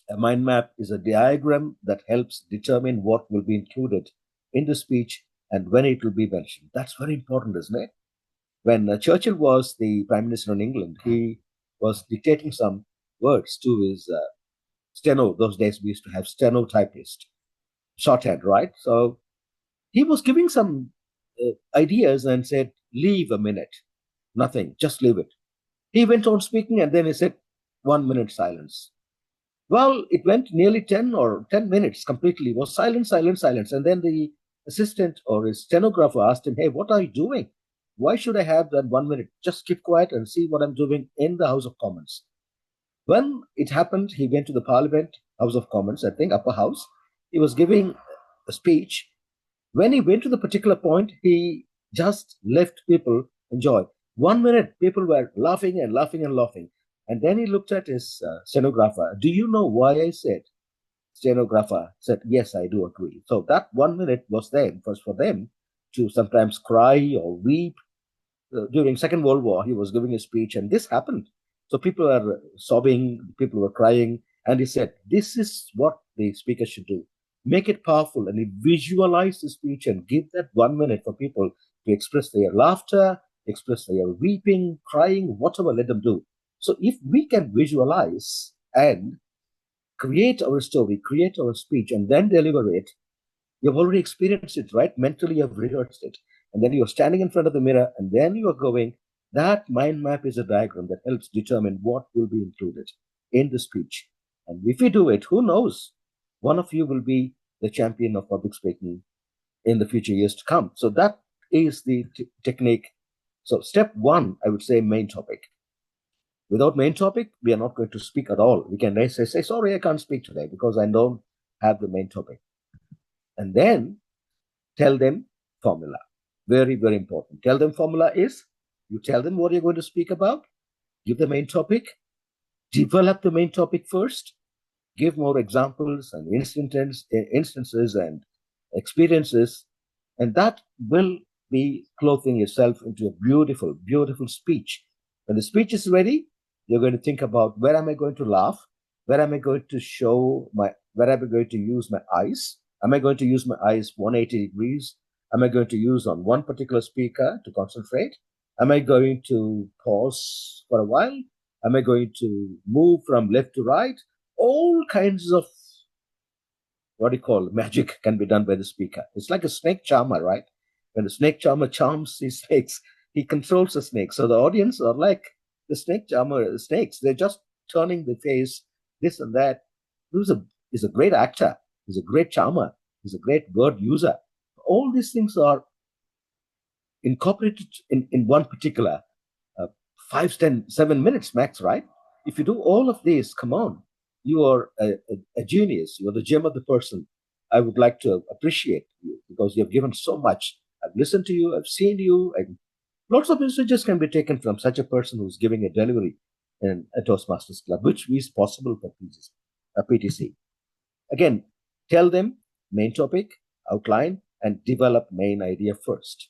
A mind map is a diagram that helps determine what will be included in the speech and when it will be mentioned. That's very important, isn't it? When Churchill was the Prime Minister in England, he was dictating some words to his steno. Those days we used to have stenotypist, shorthand, right? So he was giving some ideas and said, leave a minute. Nothing, just leave it. He went on speaking and then he said, 1 minute silence. Well, it went nearly 10 minutes completely. It was silence, silence, silence. And then the assistant or his stenographer asked him, hey, what are you doing? Why should I have that 1 minute? Just keep quiet and see what I'm doing in the House of Commons. When it happened, he went to the Parliament, House of Commons, I think, upper house. He was giving a speech. When he went to the particular point, he just left people enjoy. 1 minute, people were laughing and laughing and laughing. And then he looked at his stenographer. Do you know why I said? Stenographer said, yes, I do agree. So that 1 minute was there for them to sometimes cry or weep. During Second World War, he was giving a speech and this happened. So people are sobbing, people were crying. And he said, this is what the speaker should do. Make it powerful and visualize the speech and give that 1 minute for people to express their laughter, express their weeping, crying, whatever, let them do. So if we can visualize and create our story, create our speech, and then deliver it, you've already experienced it, right? Mentally, you've rehearsed it. And then you're standing in front of the mirror, and then you are going. That mind map is a diagram that helps determine what will be included in the speech. And if you do it, who knows? One of you will be the champion of public speaking in the future years to come. So that is the technique. So step 1, I would say, main topic. Without main topic, we are not going to speak at all. We can say, sorry, I can't speak today because I don't have the main topic. And then tell them formula. Very, very important. Tell them formula is, you tell them what you're going to speak about, give the main topic, develop the main topic first, give more examples and instances and experiences, and that will be clothing yourself into a beautiful, beautiful speech. When the speech is ready, you're going to think about, where am I going to laugh? Where am I going to where am I going to use my eyes? Am I going to use my eyes 180 degrees? Am I going to use on one particular speaker to concentrate? Am I going to pause for a while? Am I going to move from left to right? All kinds of, magic can be done by the speaker. It's like a snake charmer, right? When the snake charmer charms these snakes, he controls the snake. So the audience are like the snake charmer, the snakes. They're just turning the face, this and that. He's a great actor. He's a great charmer. He's a great word user. All these things are incorporated in one particular 5, 10, 7 minutes max, right? If you do all of this, come on, you are a genius. You are the gem of the person. I would like to appreciate you because you have given so much. I've listened to you, I've seen you, and lots of messages can be taken from such a person who's giving a delivery in a Toastmasters Club, which is possible for PTC. Again, tell them main topic, outline, and develop main idea first.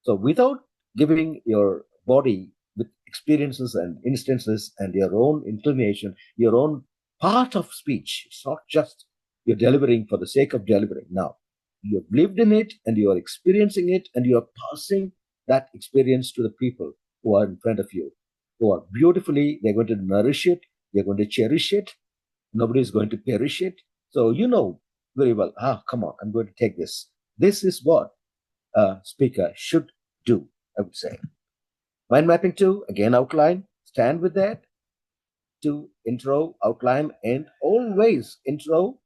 So without giving your body with experiences and instances and your own inclination, your own part of speech, it's not just you're delivering for the sake of delivering. Now, you've lived in it and you are experiencing it and you are passing that experience to the people who are in front of you, who are beautifully, they're going to nourish it, they're going to cherish it, nobody is going to perish it. So you know very well, come on, I'm going to take this. This is what a speaker should do, I would say. Mind mapping 2, again outline, stand with that. 2, intro, outline, end. Always intro,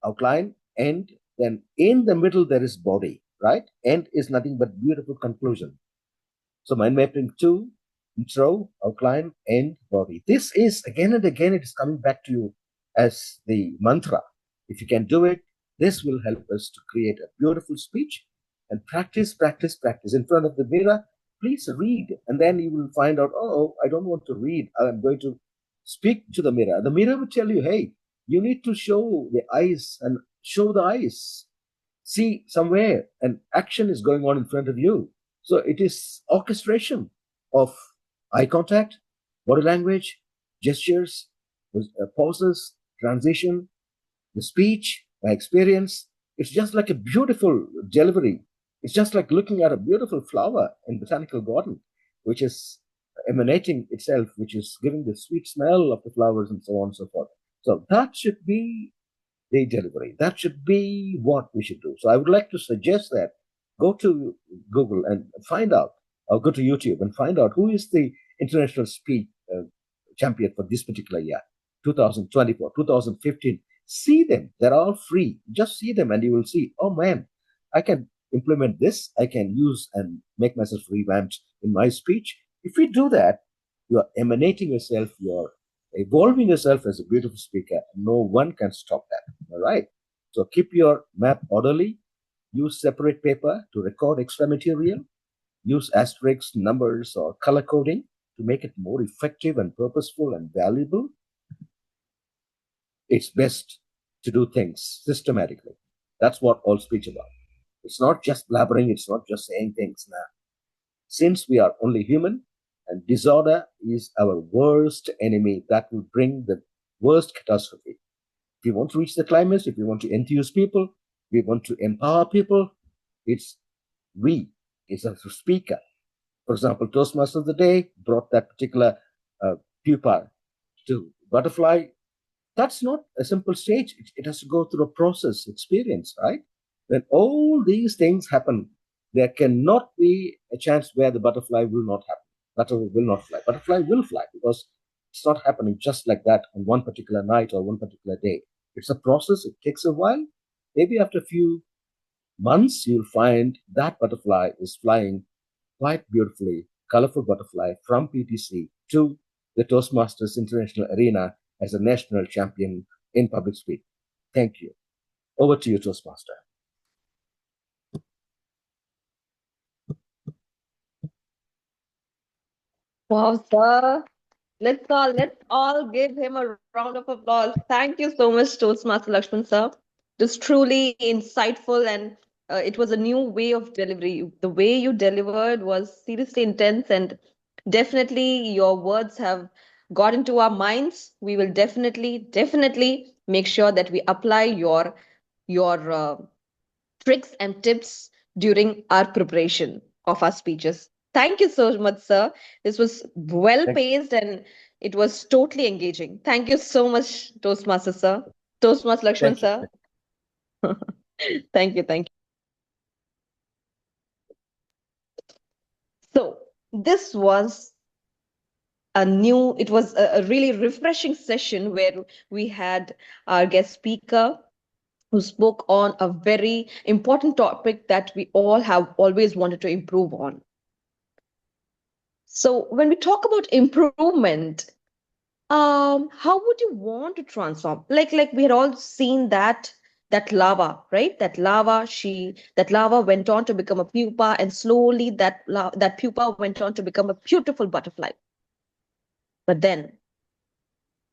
outline, end. Then in the middle there is body, right? End is nothing but beautiful conclusion. So mind mapping 2, intro, outline, end, body. This is again and again, it is coming back to you as the mantra. If you can do it, this will help us to create a beautiful speech. And practice, practice, practice. In front of the mirror, please read. And then you will find out, oh, I don't want to read. I'm going to speak to the mirror. The mirror will tell you, hey, you need to show the eyes and show the eyes. See somewhere an action is going on in front of you. So it is orchestration of eye contact, body language, gestures, pauses, transition, the speech, my experience. It's just like a beautiful delivery. It's just like looking at a beautiful flower in botanical garden, which is emanating itself, which is giving the sweet smell of the flowers and so on and so forth. So that should be the delivery. That should be what we should do. So I would like to suggest that go to Google and find out, or go to YouTube and find out who is the international speech champion for this particular year, 2024, 2015. See them. They're all free. Just see them and you will see, oh man, I can implement this. I can use and make myself revamped in my speech. If we do that, you are emanating yourself, you're evolving yourself as a beautiful speaker. No one can stop that. All right. So keep your map orderly. Use separate paper to record extra material. Use asterisks, numbers, or color coding to make it more effective and purposeful and valuable. It's best to do things systematically. That's what all speech about. It's not just blabbering. It's not just saying things now. Since we are only human, and disorder is our worst enemy, that will bring the worst catastrophe. If you want to reach the climax, if you want to enthuse people, if you want to empower people, it's a speaker. For example, Toastmaster of the Day brought that particular pupa to butterfly. That's not a simple stage. It has to go through a process, experience, right? When all these things happen, there cannot be a chance where the butterfly will not happen. Butterfly will not fly. Butterfly will fly because it's not happening just like that on one particular night or one particular day. It's a process. It takes a while. Maybe after a few months, you'll find that butterfly is flying quite beautifully, colorful butterfly from PTC to the Toastmasters International Arena as a national champion in public speaking. Thank you. Over to you, Toastmaster.
Wow, sir. Let's all give him a round of applause. Thank you so much, Toastmaster Lakshman, sir. It was truly insightful and it was a new way of delivery. The way you delivered was seriously intense, and definitely your words have got into our minds. We will definitely make sure that we apply your tricks and tips during our preparation of our speeches. Thank you so much, sir. This was well paced and it was totally engaging. Thank you so much, Toastmaster, sir. Toastmaster Lakshman, sir. Thank you. So, this was it was a really refreshing session where we had our guest speaker who spoke on a very important topic that we all have always wanted to improve on. So when we talk about improvement, how would you want to transform? Like we had all seen that that lava, right? That lava went on to become a pupa, and slowly that pupa went on to become a beautiful butterfly. But then,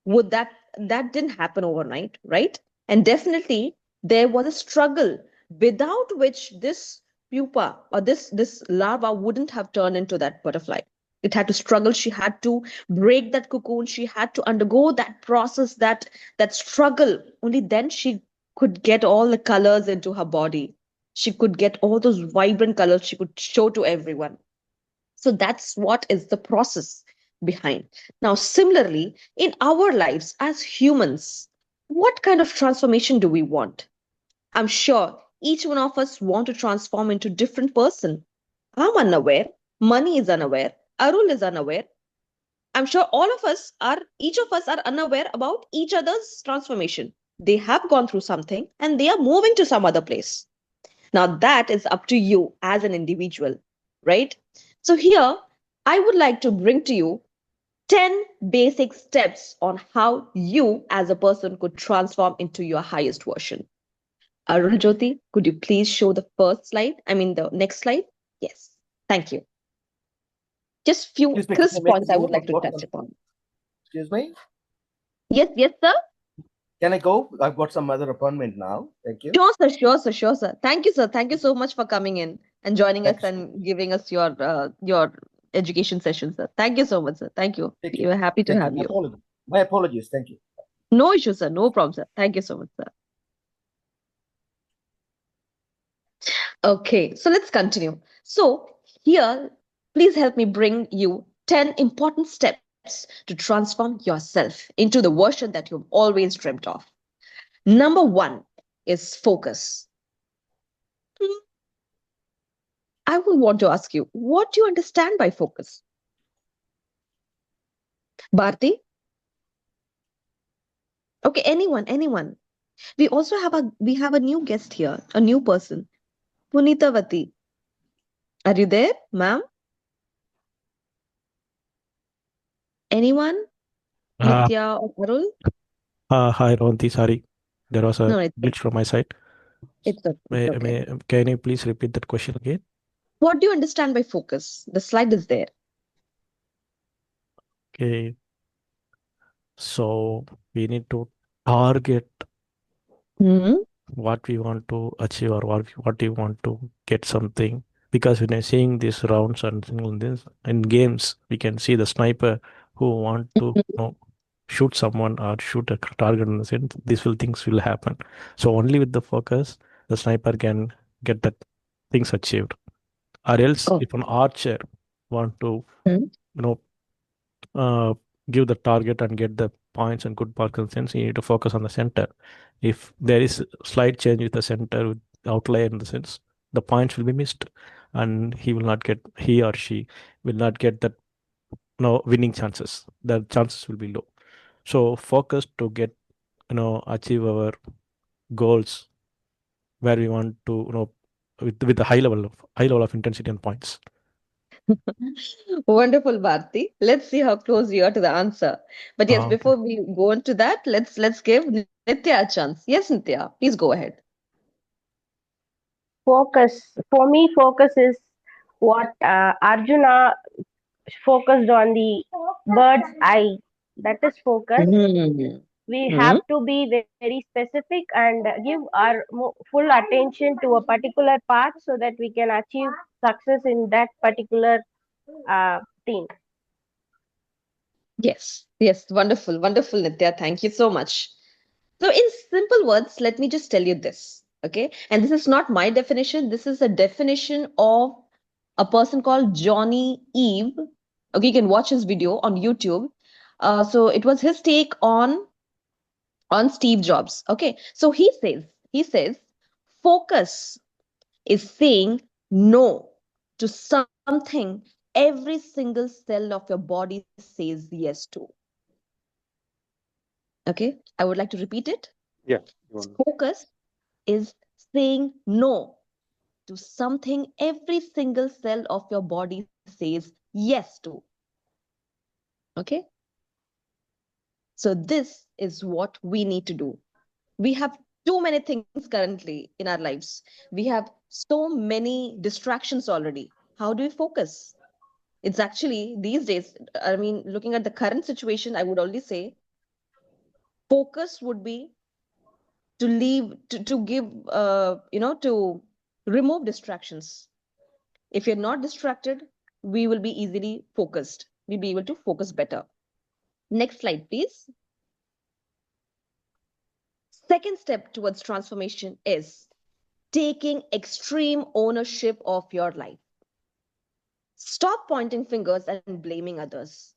would that didn't happen overnight, right? And definitely there was a struggle without which this pupa or this larva wouldn't have turned into that butterfly. It had to struggle. She had to break that cocoon. She had to undergo that process, that struggle. Only then she could get all the colors into her body. She could get all those vibrant colors she could show to everyone. So that's what is the process behind. Now, similarly, in our lives as humans, what kind of transformation do we want? I'm sure each one of us want to transform into different person. I'm unaware. Money is unaware. Arul is unaware. I'm sure each of us are unaware about each other's transformation. They have gone through something and they are moving to some other place. Now, that is up to you as an individual, right? So, here I would like to bring to you 10 basic steps on how you as a person could transform into your highest version. Arul Jyoti, could you please show the the next slide? Yes, thank you. Just few
Excuse me, can I
crisp
make
points
a
I
move?
would like
I've
to
got
touch
some.
upon.
Excuse me.
Yes, sir.
Can I go? I've got some other appointment now. Thank you.
Sure, sir. Thank you, sir. Thank you so much for coming in and joining us
Thanks.
and giving us your education session, sir. Thank you so much, sir. Thank you.
Thank
We
you.
were happy to
Thank you.
have you.
My apologies. Thank you.
No issue, sir. No problem, sir. Thank you so much, sir. Okay, so let's continue. So here, please help me bring you 10 important steps to transform yourself into the version that you've always dreamt of. Number one is focus. I would want to ask you, what do you understand by focus? Bharti? Okay, anyone. We have a new guest here, a new person. Punitavati. Are you there, ma'am? Anyone? Nitya or Arul?
Hi, Ronti. Sorry, there was a
No, it's
glitch from my side.
okay.
Can you please repeat that question again?
What do you understand by focus? The slide is there.
Okay, so we need to target
Hmm.
what we want to achieve or what we want to get something. Because when I'm seeing these rounds and this in games, we can see the sniper who want to shoot someone or shoot a target in the sense things will happen. So only with the focus, the sniper can get that things achieved. Or else,
Oh.
if an archer want to
Hmm.
give the target and get the points and good park sense, you need to focus on the center. If there is slight change with the center with outlier in the sense, the points will be missed, and he or she will not get that winning chances. The chances will be low. So focus to get achieve our goals where we want to with a high level of intensity and points.
Wonderful, Bharti. Let's see how close you are to the answer. But yes,
Okay.
before we go into that, let's give Nitya a chance. Yes, Nitya, please go ahead.
Focus. For me, focus is what Arjuna focused on the bird's eye. That is focus.
Hmm.
We have to be very specific and give our full attention to a particular path so that we can achieve success in that particular thing.
Yes, wonderful, Nitya. Thank you so much. So, in simple words, let me just tell you this, okay? And this is not my definition. This is a definition of a person called Johnny Eve. Okay, you can watch his video on YouTube. So it was his take on Steve Jobs. Okay, so he says, focus is saying no to something every single cell of your body says yes to. Okay, I would like to repeat it.
Yeah.
Focus is saying no to something every single cell of your body says yes to. Okay, so this is what we need to do. We have too many things currently in our lives. We have so many distractions already. How do we focus? It's actually these days, I mean, looking at the current situation, I would only say focus would be to leave, to give, to remove distractions. If you're not distracted, we will be easily focused. We'll be able to focus better. Next slide, please. Second step towards transformation is taking extreme ownership of your life. Stop pointing fingers and blaming others.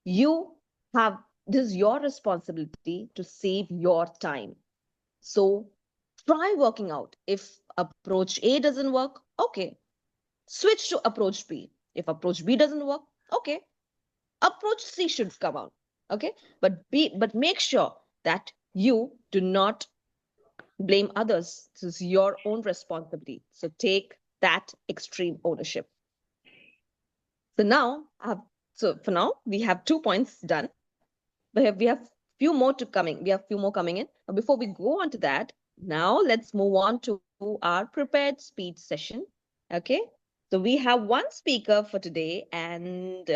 You have this is your responsibility to save your time. So try working out. If approach A doesn't work, okay, switch to approach B. If approach B doesn't work, okay, approach C should come out. Okay, but make sure that you do not blame others. This is your own responsibility. So take that extreme ownership. So now, for now we have 2 points done. We have few more to coming. We have few more coming in. But before we go on to that, now let's move on to our prepared speech session. Okay. So we have one speaker for today, and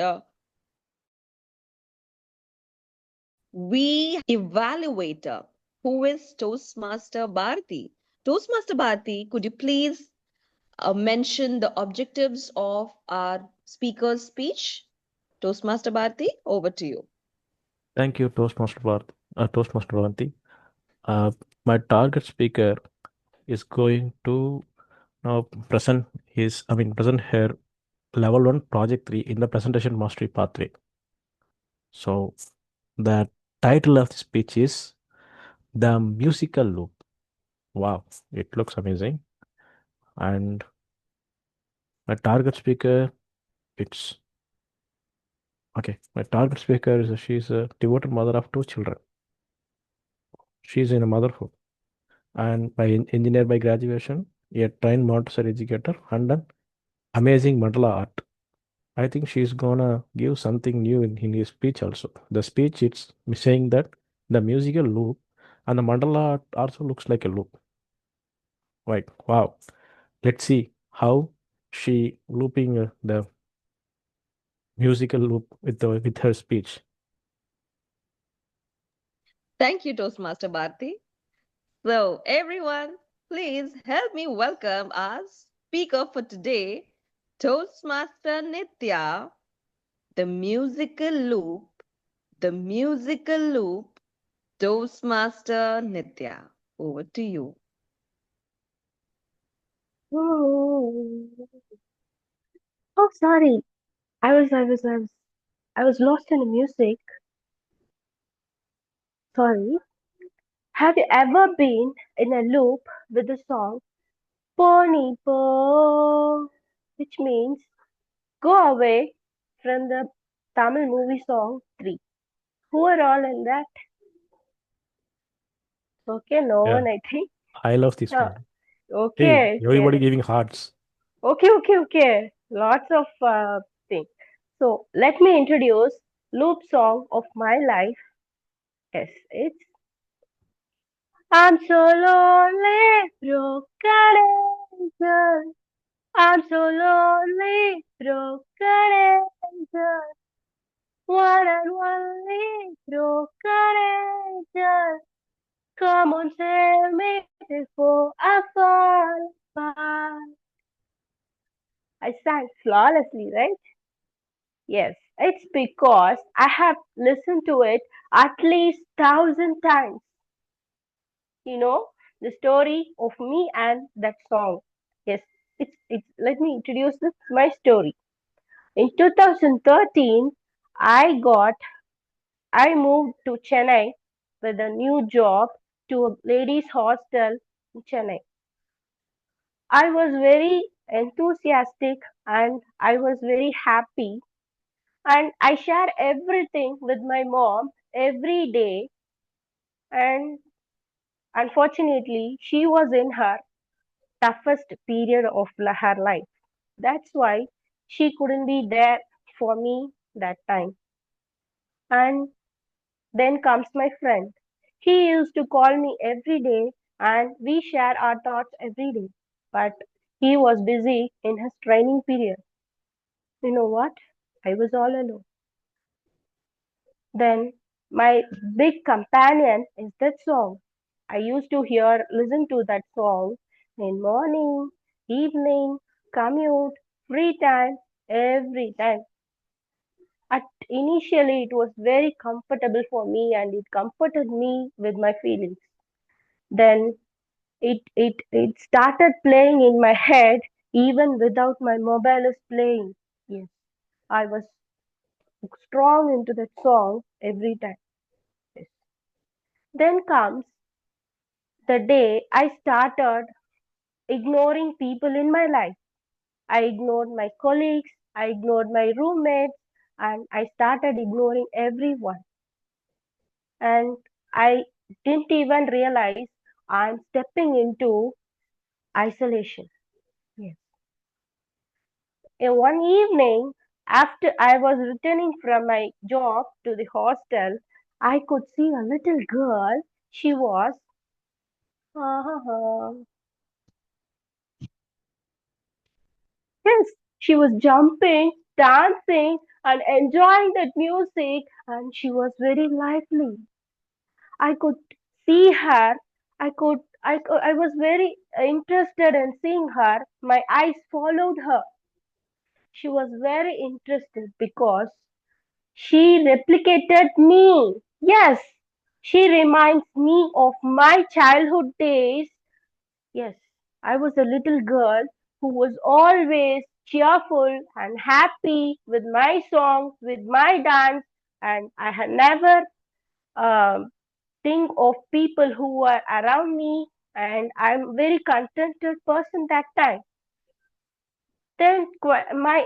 we evaluator who is Toastmaster Bharati. Toastmaster Bharati, could you please mention the objectives of our speaker's speech? Toastmaster Bharati, over to you.
Thank you, Toastmaster Ravanti. My target speaker is going to now present her level 1 project 3 in the presentation mastery pathway. So the title of the speech is The Musical Loop. Wow, it looks amazing. And my target speaker, it's okay. My target speaker is she's a devoted mother of 2 children. She's in a motherhood and by engineer by graduation, a trained Montessori educator, and an amazing mandala art. I think she's gonna give something new in his speech also. The speech it's saying that the musical loop and the mandala art also looks like a loop. Right. Wow. Let's see how she looping the musical loop with her speech.
Thank you, Toastmaster Bharti. So, everyone, please help me welcome our speaker for today, Toastmaster Nitya, the musical loop, the musical loop, Toastmaster Nitya. Over to you.
Oh, sorry. I was lost in the music. Sorry. Have you ever been in a loop with the song Pony Po, which means go away from the Tamil movie song 3? Who are all in that? Okay, no
Yeah,
one, I think.
I love this
Uh,
one. Hey,
okay,
everybody
okay.
giving hearts.
Okay. Lots of things. So let me introduce loop song of my life. Yes, it's I'm so lonely, broken angel. I'm so lonely, broken angel. One and only broken angel. Come on, save me before I fall apart. I sang flawlessly, right? Yes, it's because I have listened to it at least 1,000 times. You know, the story of me and that song. Yes, it's. Let me introduce my story. In 2013, I got I moved to Chennai with a new job to a ladies' hostel in Chennai. I was very enthusiastic and I was very happy, and I shared everything with my mom every day, and unfortunately she was in her toughest period of her life. That's why she couldn't be there for me that time. And then comes my friend. He used to call me every day and we share our thoughts every day. But he was busy in his training period. You know what? I was all alone. Then my big companion is that song. I used to listen to that song in morning, evening, commute, free time, every time. Initially, it was very comfortable for me and it comforted me with my feelings. Then it started playing in my head even without my mobile is playing. Yes, I was strong into that song every time. Yes. Then comes the day I started ignoring people in my life. I ignored my colleagues, I ignored my roommates, and I started ignoring everyone. And I didn't even realize I'm stepping into isolation. Yes. And one evening, after I was returning from my job to the hostel, I could see a little girl. She was, yes, she was jumping, dancing, and enjoying that music, and she was very lively. I could see her. I was very interested in seeing her. My eyes followed her. She was very interested because she replicated me. Yes, she reminds me of my childhood days. Yes, I was a little girl who was always cheerful and happy with my songs, with my dance, and I had never um, think of people who were around me, and I'm very contented person that time. Then my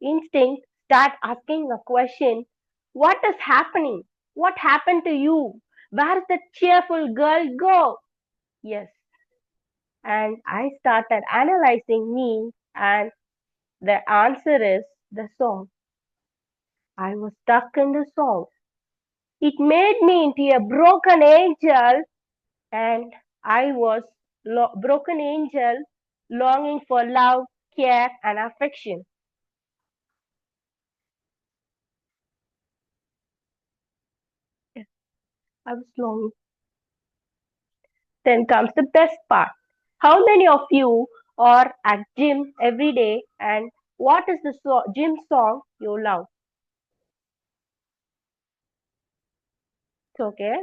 instinct start asking a question: what is happening? What happened to you? Where's the cheerful girl go? Yes, and I started analyzing me, and the answer is the song. I was stuck in the song. It made me into a broken angel, and I was broken angel longing for love, care, and affection. Yes, I was longing. Then comes the best part. How many of you are at gym every day, and what is the gym song you love? It's okay.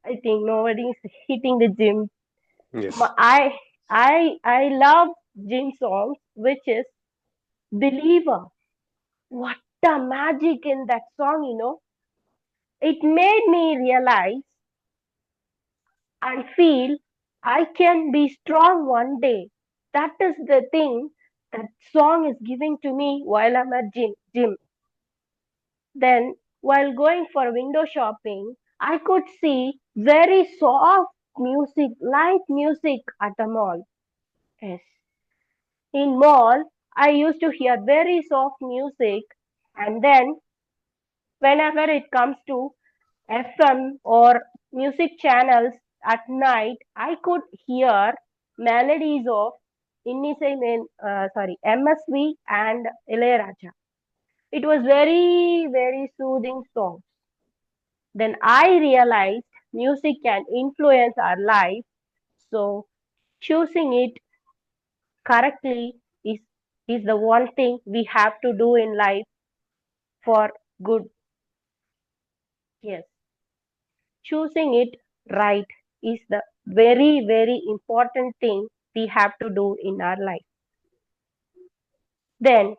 I think nobody is hitting the gym.
Yes.
I love gym songs, which is Believer. What the magic in that song, you know? It made me realize and feel I can be strong one day. That is the thing that song is giving to me while I'm at gym. Then, while going for window shopping, I could see very soft music, light music at the mall. Yes. In mall, I used to hear very soft music, and then whenever it comes to FM or music channels at night, I could hear melodies of MSV and Ilayaraja. It was very, very soothing songs. Then I realized music can influence our life, so choosing it correctly is the one thing we have to do in life for good. Yes, choosing it right is the very, very important thing we have to do in our life. Then,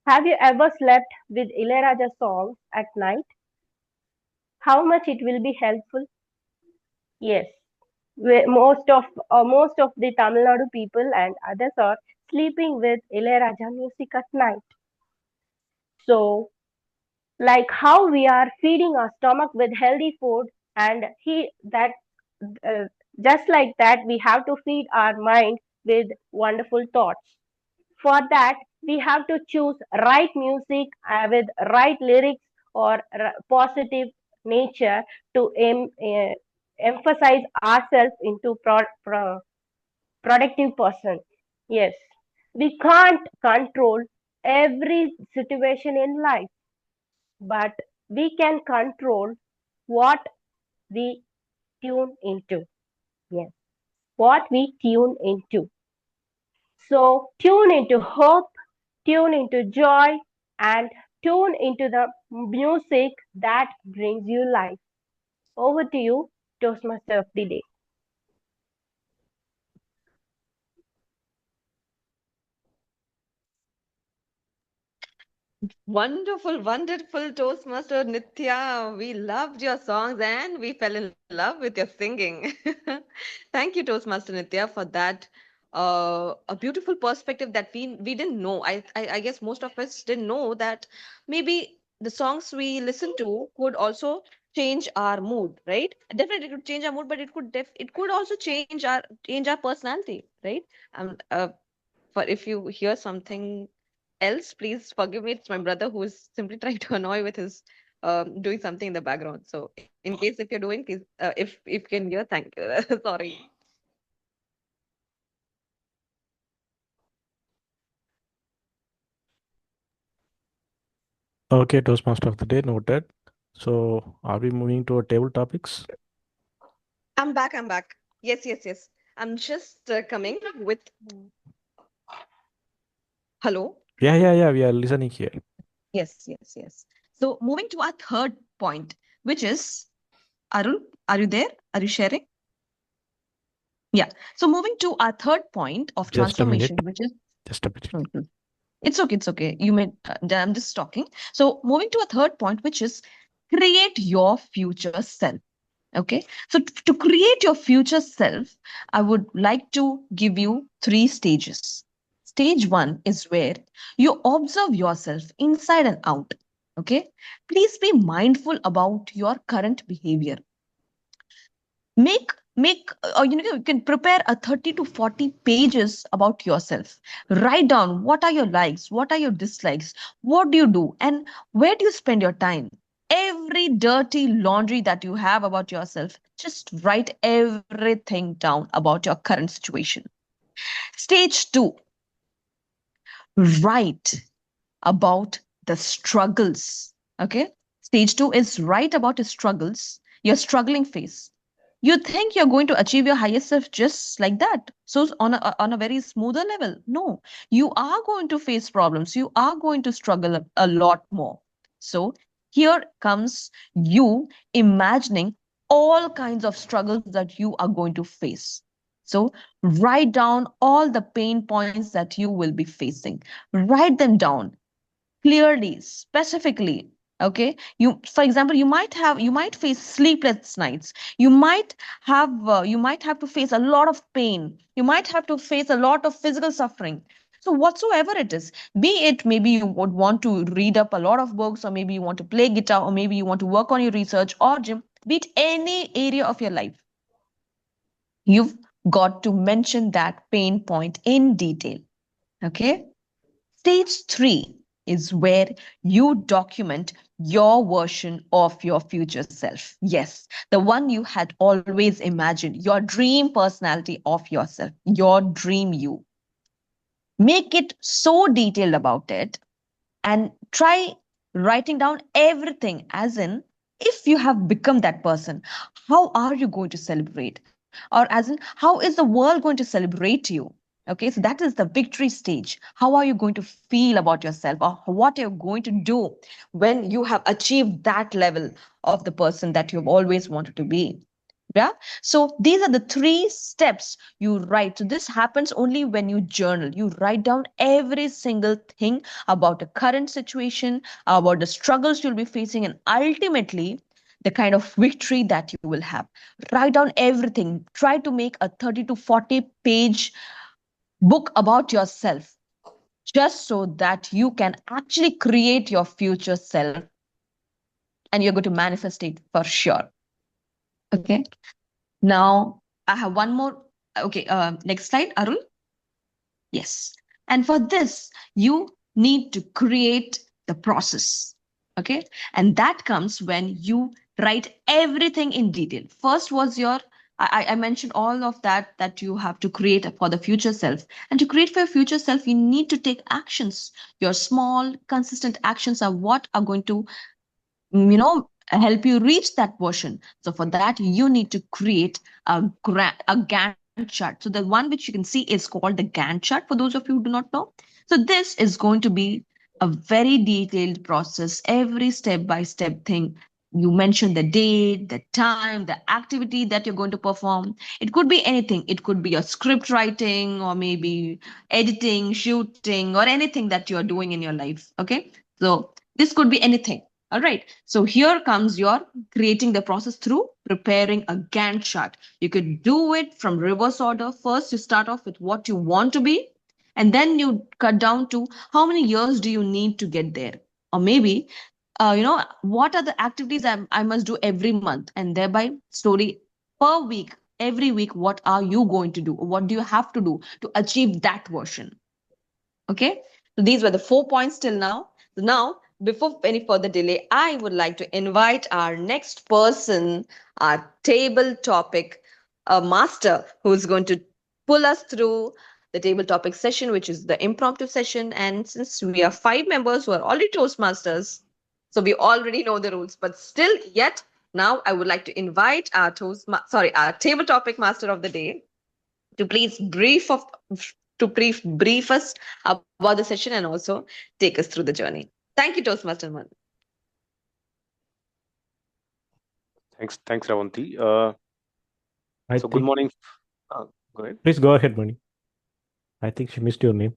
have you ever slept with Ilayaraja songs at night? How much it will be helpful? Yes, most of the Tamil Nadu people and others are sleeping with Ilayaraja music at night. So, like how we are feeding our stomach with healthy food, and he that uh, just like that we have to feed our mind with wonderful thoughts. For that we have to choose right music with right lyrics or positive nature to emphasize ourselves into productive person. Yes, we can't control every situation in life, but we can control what we tune into. Yes, what we tune into. So tune into hope, tune into joy, and tune into the music that brings you life. Over to you, Toastmaster of the day.
Wonderful, wonderful Toastmaster Nitya. We loved your songs and we fell in love with your singing. Thank you, Toastmaster Nitya, for that a beautiful perspective that we didn't know. I guess most of us didn't know that maybe the songs we listen to could also change our mood, right? Definitely it could change our mood, but it could also change our personality, right? For if you hear something else, please forgive me. It's my brother who is simply trying to annoy with his doing something in the background. So in case if you're doing, please if you can hear, thank you. Sorry.
Okay, Toastmaster of the day noted. So, are we moving to our table topics?
I'm back. I'm back. Yes, yes, yes. I'm just coming with hello.
Yeah. We are listening here.
Yes, yes, yes. So moving to our third point, which is Arun, are you there? Are you sharing? Yeah. So moving to our third point of
Just a minute.
transformation, which is
Just a minute.
Mhm. It's okay. It's okay. You may, I'm just talking. So, moving to a third point, which is create your future self. Okay. So, to create your future self, I would like to give you three stages. Stage one is where you observe yourself inside and out. Okay. Please be mindful about your current behavior. Make you can prepare a 30 to 40 pages about yourself. Write down what are your likes, what are your dislikes, what do you do, and where do you spend your time. Every dirty laundry that you have about yourself, just write everything down about your current situation. Stage 2, write about the struggles. Okay. Stage 2 is write about your struggles, your struggling phase. You think you're going to achieve your highest self just like that. So on a very smoother level. No, you are going to face problems. You are going to struggle a lot more. So here comes you imagining all kinds of struggles that you are going to face. So write down all the pain points that you will be facing. Write them down clearly, specifically. Okay, you, for example, you might face sleepless nights. You might have to face a lot of pain. You might have to face a lot of physical suffering. So whatsoever it is, be it maybe you would want to read up a lot of books, or maybe you want to play guitar, or maybe you want to work on your research or gym, be it any area of your life, you've got to mention that pain point in detail. Okay. Stage 3 is where you document your version of your future self. Yes, the one you had always imagined, your dream personality of yourself, your dream you. Make it so detailed about it and try writing down everything, as in, if you have become that person, how are you going to celebrate? Or as in, how is the world going to celebrate you? Okay, so that is the victory stage. How are you going to feel about yourself, or what are you going to do when you have achieved that level of the person that you've always wanted to be? Yeah. So these are the three steps you write. So this happens only when you journal. You write down every single thing about the current situation, about the struggles you'll be facing, and ultimately the kind of victory that you will have. Write down everything. Try to make a 30 to 40 page book about yourself, just so that you can actually create your future self, and you're going to manifest it for sure. Okay. Now, I have one more. Okay, next slide, Arul. Yes. And for this, you need to create the process. Okay. And that comes when you Write everything in detail. First was your, I mentioned all of that you have to create for the future self. And to create for your future self, you need to take actions. Your small, consistent actions are what are going to, help you reach that version. So for that, you need to create a Gantt chart. So the one which you can see is called the Gantt chart for those of you who do not know. So this is going to be a very detailed process, every step by step thing. You mentioned the date, the time, the activity that you're going to perform. It could be anything. It could be a script writing or maybe editing, shooting, or anything that you're doing in your life. Okay. So this could be anything. All right. So here comes your creating the process through preparing a Gantt chart. You could do it from reverse order. First, you start off with what you want to be, and then you cut down to how many years do you need to get there. Or maybe, what are the activities I must do every month, and thereby slowly per week, every week, what are you going to do? What do you have to do to achieve that version? Okay, so these were the 4 points till now. So now, before any further delay, I would like to invite our next person, our table topic master, who's going to pull us through the table topic session, which is the impromptu session. And since we are 5 members who are already Toastmasters, so we already know the rules, but still, yet now I would like to invite our our table topic master of the day to please brief us about the session and also take us through the journey. Thank you, Toastmaster Man.
Thanks, Ravanti. So good
think,
morning. Go ahead.
please go ahead, Mani. I think she missed your name.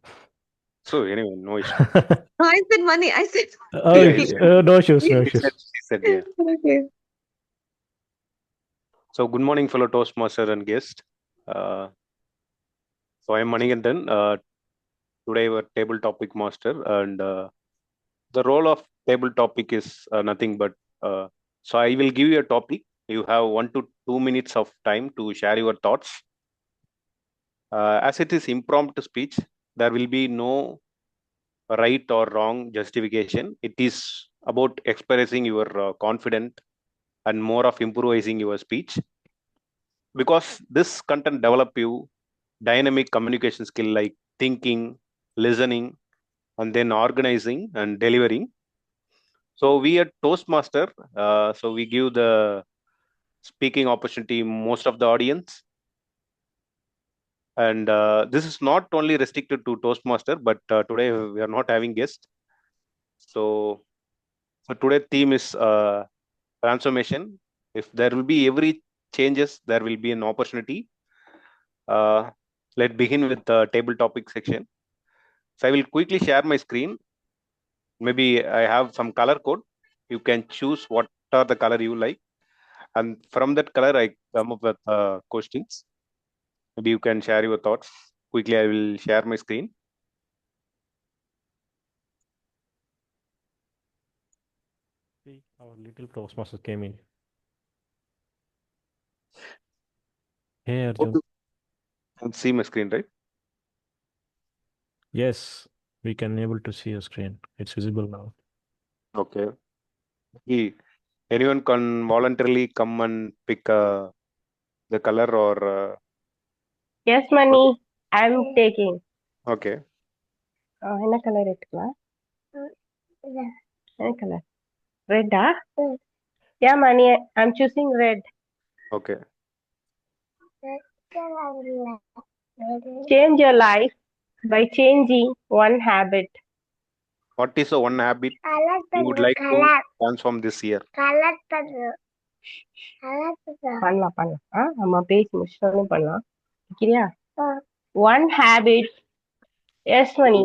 So anyway, no issue.
No, I said money. I said.
Oh,
Yeah.
no issues, no
She
issues.
said, yeah.
Okay.
So good morning, fellow Toastmaster and guest. So I am Manikandan. Today our table topic master, and the role of table topic is nothing but so I will give you a topic. You have 1 to 2 minutes of time to share your thoughts. As it is impromptu speech, there will be no right or wrong justification. It is about expressing your confident and more of improvising your speech, because this content develop you dynamic communication skill like thinking, listening, and then organizing and delivering. So we at Toastmaster, so we give the speaking opportunity most of the audience, and this is not only restricted to Toastmaster, but today we are not having guests. So today theme is transformation. If there will be every changes, there will be an opportunity. Let's begin with the table topic section. So I will quickly share my screen. Maybe I have some color code. You can choose what are the color you like, and from that color I come up with questions. Maybe you can share your thoughts. Quickly, I will share my screen.
See, our little Toastmaster came in. Hey, Arjun.
You can see my screen, right?
Yes, we can able to see your screen. It's visible now.
Okay. Anyone can voluntarily come and pick the color or
Yes, Mani, I'm taking.
okay.
என்ன colour எடுத்துக்கலாம் என்ன colour ரெட்டா Yeah, Mani, I'm choosing red.
Okay.
Change your life by changing one habit.
What is the one habit you would like to transform this year?
பண்ணலாம் நம்ம பேசி முடிச்சோன்னு பண்ணலாம் சரியா one habit. Yes, Mani.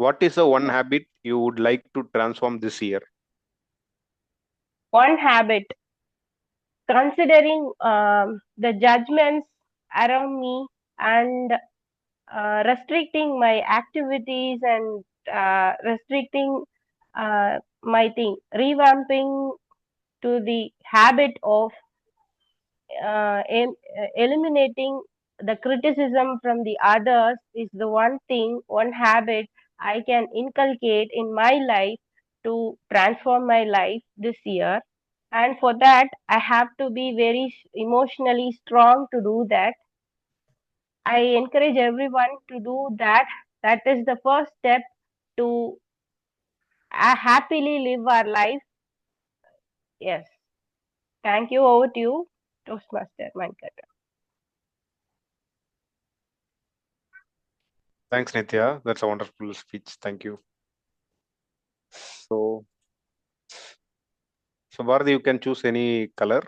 What is the one habit you would like to transform this year?
One habit. Considering the judgments around me and restricting my activities and restricting my thing, revamping to the habit of eliminating the criticism from the others is the one thing, one habit I can inculcate in my life to transform my life this year. and for that I have to be very emotionally strong to do that. I encourage everyone to do that. That is the first step to happily live our life. Yes. Thank you. Over to you, Toastmaster Mankata.
Thanks, Nitya. That's a wonderful speech. Thank you. So, Bharati, you can choose any color.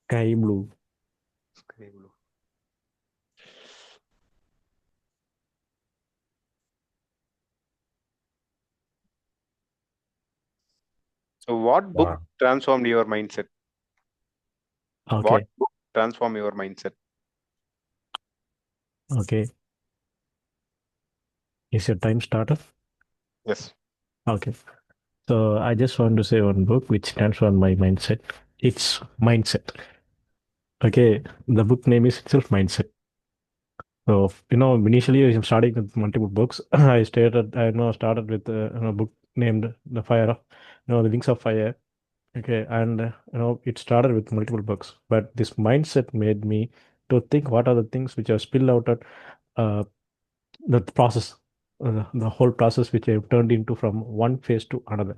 Sky blue.
Sky blue. So, what book
Wow.
transformed your mindset? What
Okay.
book transformed your mindset?
Okay. Is your time started?
Yes.
Okay. So I just want to say one book which transformed my mindset. It's Mindset. Okay. The book name is itself Mindset. So, initially I'm starting with multiple books. I started with a book named The Fire of, The Wings of Fire. Okay. And, it started with multiple books. But this mindset made me to think what are the things which are spilled out at uh, the process, the whole process which I've turned into from one phase to another.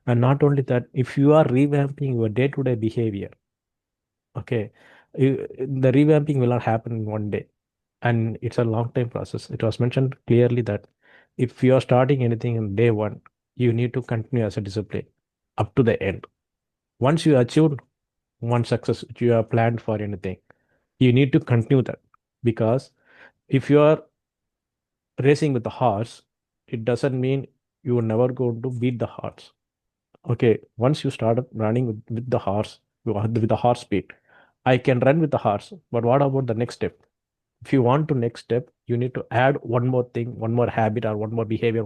And not only that, if you are revamping your day-to-day behavior, okay, the revamping will not happen in one day. And it's a long time process. It was mentioned clearly that if you are starting anything in day one, you need to continue as a discipline up to the end. Once you achieve one success which you have planned for anything, you need to continue that. Because if you are racing with the horse, it doesn't mean you are never going to beat the horse. Okay, once you start running with the horse, with the horse speed, I can run with the horse. But what about the next step? If you want to next step, you need to add one more thing, one more habit, or one more behavior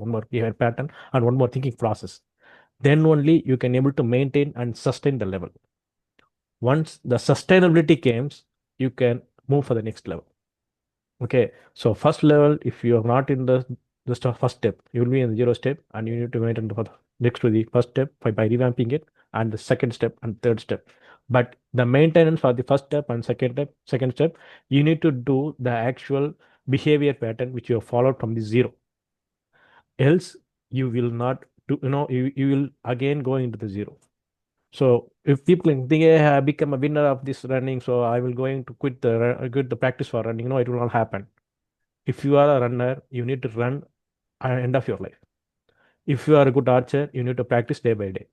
pattern, and one more thinking process. Then only you can able to maintain and sustain the level. Once the sustainability comes, you can move for the next level. Okay, so first level, if you are not in the first step, you will be in the zero step, and you need to maintain the next to the first step by revamping it, and the second step and third step. But the maintenance for the first step and second step, you need to do the actual behavior pattern which you have followed from the zero. Else, you will not do, you will again go into the zero. So if people think, hey, I become a winner of this running, so I will going to quit the practice for running. No, it will not happen. If you are a runner, you need to run at the end of your life. If you are a good archer, you need to practice day by day.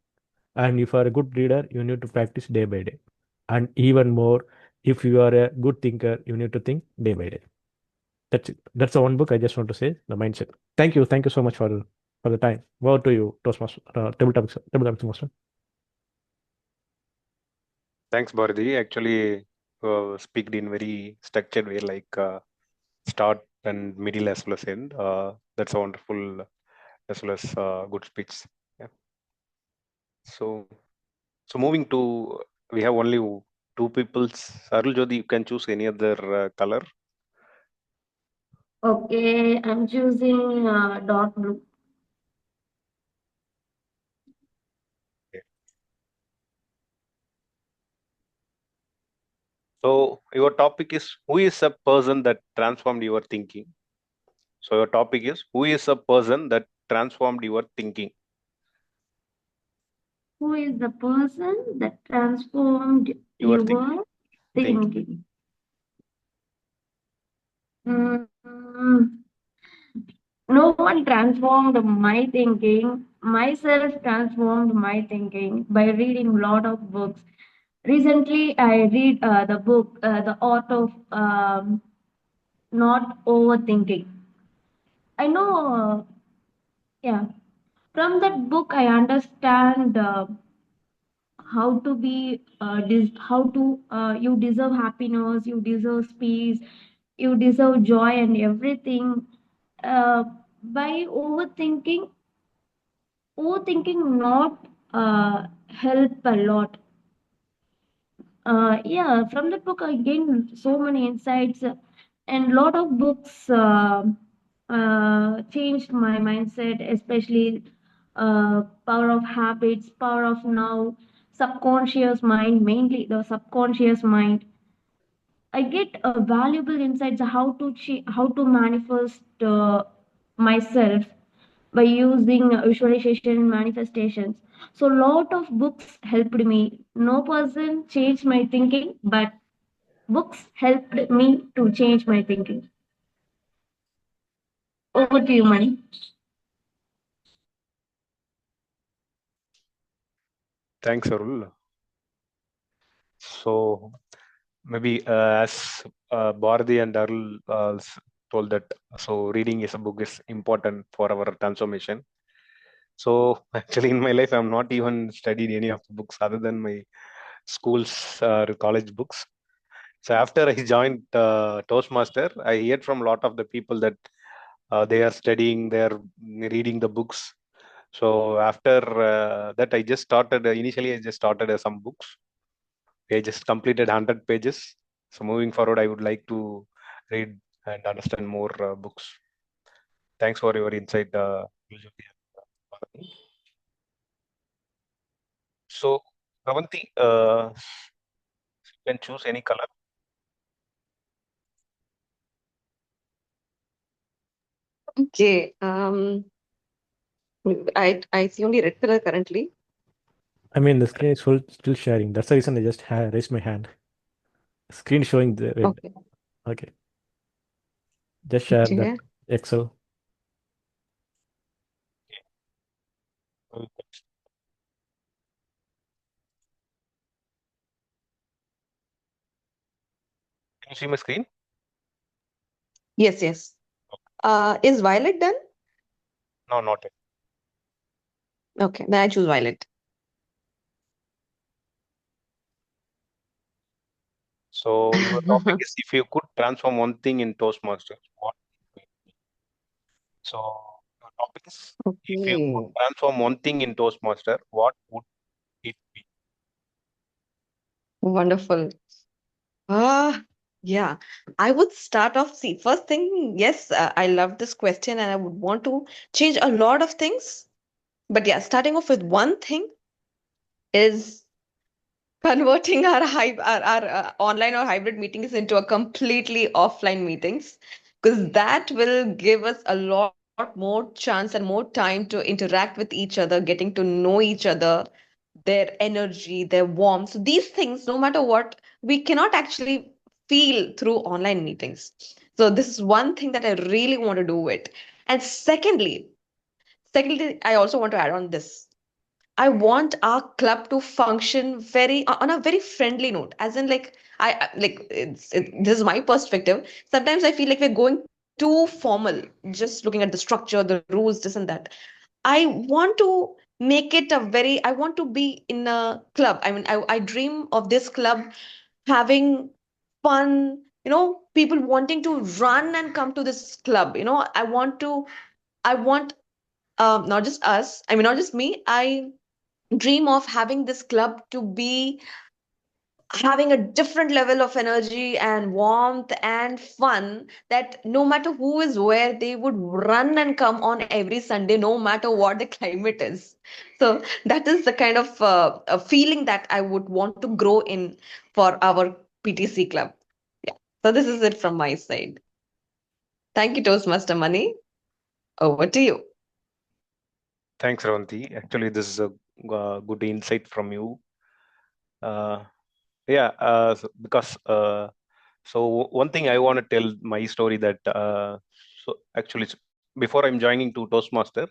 And if you are a good reader, you need to practice day by day. And even more, if you are a good thinker, you need to think day by day. That's it. That's the one book I just want to say, The Mindset. Thank you. Thank you so much for the time. Over to you, Toastmaster, table topics master.
Thanks, Bharati. Actually, speak in very structured way, like start and middle as well as end. That's a wonderful as well as good speech. Yeah. So, moving to, we have only two people. Sarul Jodi, you can choose any other color.
Okay, I'm choosing dark blue.
Okay. So your topic is, who is a person that transformed your thinking? So your topic is, who is a person that transformed your thinking?
Who is the person that transformed
Your
your
thinking.
thinking? Mm, no one transformed my thinking. Myself transformed my thinking by reading a lot of books. Recently, I read the book, The Art of Not Overthinking. I know, yeah. From that book, I understand how to be, how to, you deserve happiness, you deserve peace, you deserve joy and everything. By overthinking not help a lot. Yeah, from that book I gained so many insights, and lot of books changed my mindset, especially Power of Habits, Power of Now. subconscious mind, mainly the subconscious mind. I get valuable insights how to how to manifest myself by using visualization manifestations. So lot of books helped me. No person changed my thinking, but books helped me to change my thinking. Over to you, Mani.
Thanks, Arul. So maybe as Bharati and Arul told that, so reading is a book is important for our transformation. So actually, in my life, I'm not even studied any of the books other than my school's college books. So after I joined Toastmaster, I heard from a lot of the people that they are studying, they are reading the books. So after that, I just started. Initially, I just started some books. I just completed 100 pages. So moving forward, I would like to read and understand more books. Thanks for your insight, Yujati and Bharati. So, Ravanti, you can choose any color.
Okay. I see only red color currently.
I mean, the screen is still sharing. That's the reason I just raised my hand. Screen showing the red.
Okay.
Okay. Just share that
Okay.
Excel.
Can you see my screen?
Yes, yes. Is violet done?
No, not yet.
Okay, then I choose violet.
So your topic is if you could transform one thing in Toastmasters, what would it be? So your topic is if you could
Okay.
transform one thing in Toastmaster, what would it be?
Wonderful. Ah, yeah. I would start off. See, first thing, yes, I love this question and I would want to change a lot of things. But yeah, starting off with one thing is converting our online or hybrid meetings into a completely offline meetings, because that will give us a lot more chance and more time to interact with each other, getting to know each other, their energy, their warmth. So these things, no matter what, we cannot actually feel through online meetings. So this is one thing that I really want to do it. And secondly, I also want to add on this. I want our club to function very on a very friendly note, as in like this is my perspective. Sometimes I feel like we're going too formal, just looking at the structure, the rules, this and that. I want to make it a very. I want to be in a club. I mean, I dream of this club having fun. People wanting to run and come to this club. I want not just us. I mean, not just me. I dream of having this club to be having a different level of energy and warmth and fun, that no matter who is where, they would run and come on every Sunday, no matter what the climate is. So that is the kind of a feeling that I would want to grow in for our PTC club. Yeah. So this is it from my side. Thank you, Toastmaster Money. Over to you.
Thanks, Ravanti. Actually, this is a good insight from you. Uh, yeah, because so one thing I want to tell my story that so actually before I'm joining to Toastmaster,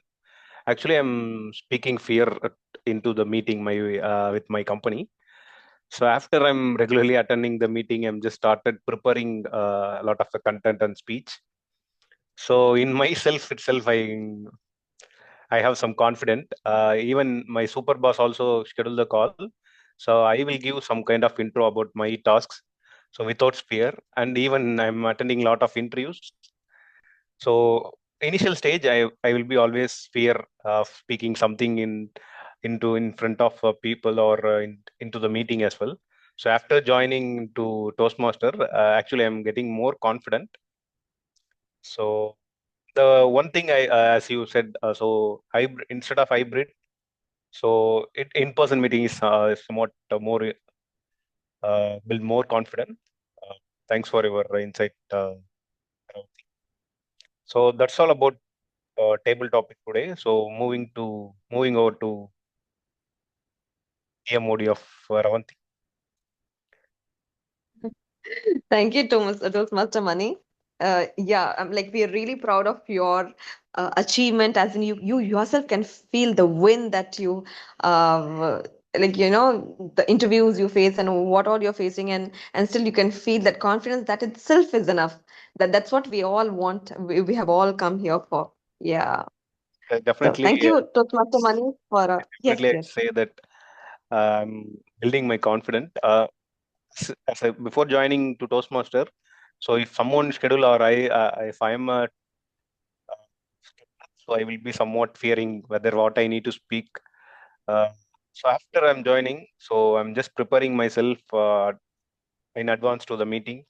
actually I'm speaking fear into the meeting my with my company. So after I'm regularly attending the meeting, I'm just started preparing a lot of the content and speech. So in myself itself, I have some confidence. Even my super boss also scheduled the call. So I will give some kind of intro about my tasks. So without fear, and even I'm attending a lot of interviews. So initial stage, I will be always fear of speaking something in front of people or into the meeting as well. So after joining to Toastmaster, actually I'm getting more confident. So the one thing as you said, so hybrid instead of hybrid. So in-person meeting is somewhat more build more confident. Thanks for your insight. So that's all about table topic today. So moving over to EMOD of Ravanti.
Thank you, Toastmaster Money. Yeah, I'm like we are really proud of your achievement. As in, you yourself can feel the win that you, like the interviews you face and what all you're facing, and still you can feel that confidence. That itself is enough. That's what we all want. We have all come here for. Yeah. So
Definitely,
thank you, Toastmaster Money, for yes,
definitely, I'd
yes.
say that I'm building my confidence. Before joining to Toastmaster, so if someone schedule or if I'm so I will be somewhat fearing whether what I need to speak. Uh, so after I'm joining, so I'm just preparing myself in advance to the meeting,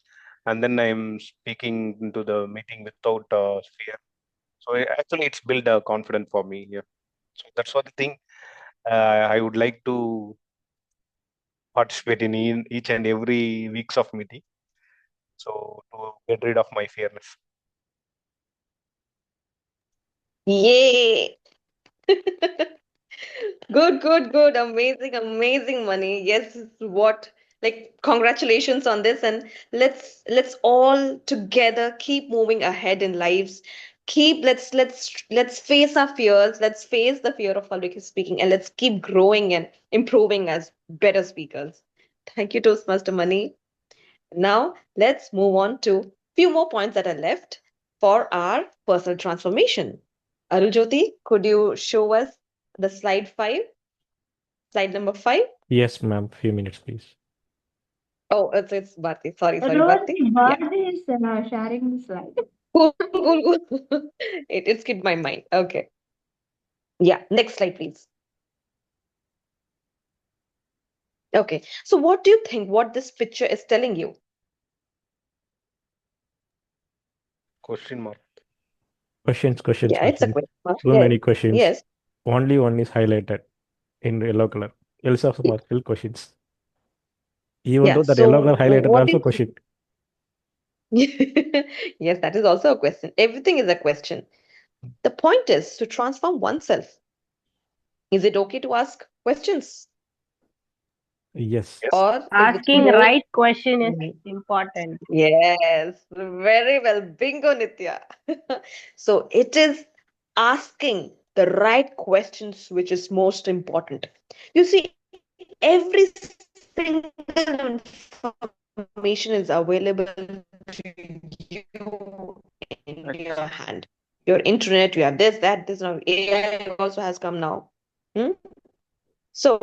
and then I'm speaking into the meeting without fear. So actually, it's built a confidence for me. Yeah. So that's what the thing. I would like to participate in each and every weeks of meeting. So to get rid of my fearness.
Yay! Good, good, good. Amazing, amazing, Money. Yes, this is what like congratulations on this, and let's all together keep moving ahead in lives. Keep let's face our fears. Let's face the fear of public speaking, and let's keep growing and improving as better speakers. Thank you, Toastmaster Money. Now let's move on to few more points that are left for our personal transformation. Arujoti, could you show us the slide number 5?
Yes, ma'am. Few minutes, please.
Oh, it's Bharti. Sorry,
Rose,
Bharti. Yeah.
Bharti is sharing the slide.
Cool, cool, cool. It skipped my mind. Okay. Yeah. Next slide, please. Okay. So what do you think what this picture is telling you?
Question mark.
Questions, questions,
Yeah, it's a
questions.
question mark.
So
Yes.
many questions.
Yes.
Only one is highlighted in yellow color. Else also
Y-
still questions. Even
Yeah.
though that yellow color
So
highlighted
what do
also
you
question.
think? Yes, that is also a question. Everything is a question. The point is to transform oneself. Is it okay to ask questions?
Yes.
Yes.
Or is it
Asking
more?
right question is
Mm,
important.
yes, very well. Bingo, Nitya. So it is asking the right questions which is most important. You see, every single information is available to you in your hand. Your internet, you have this now. AI also has come now. Hmm? So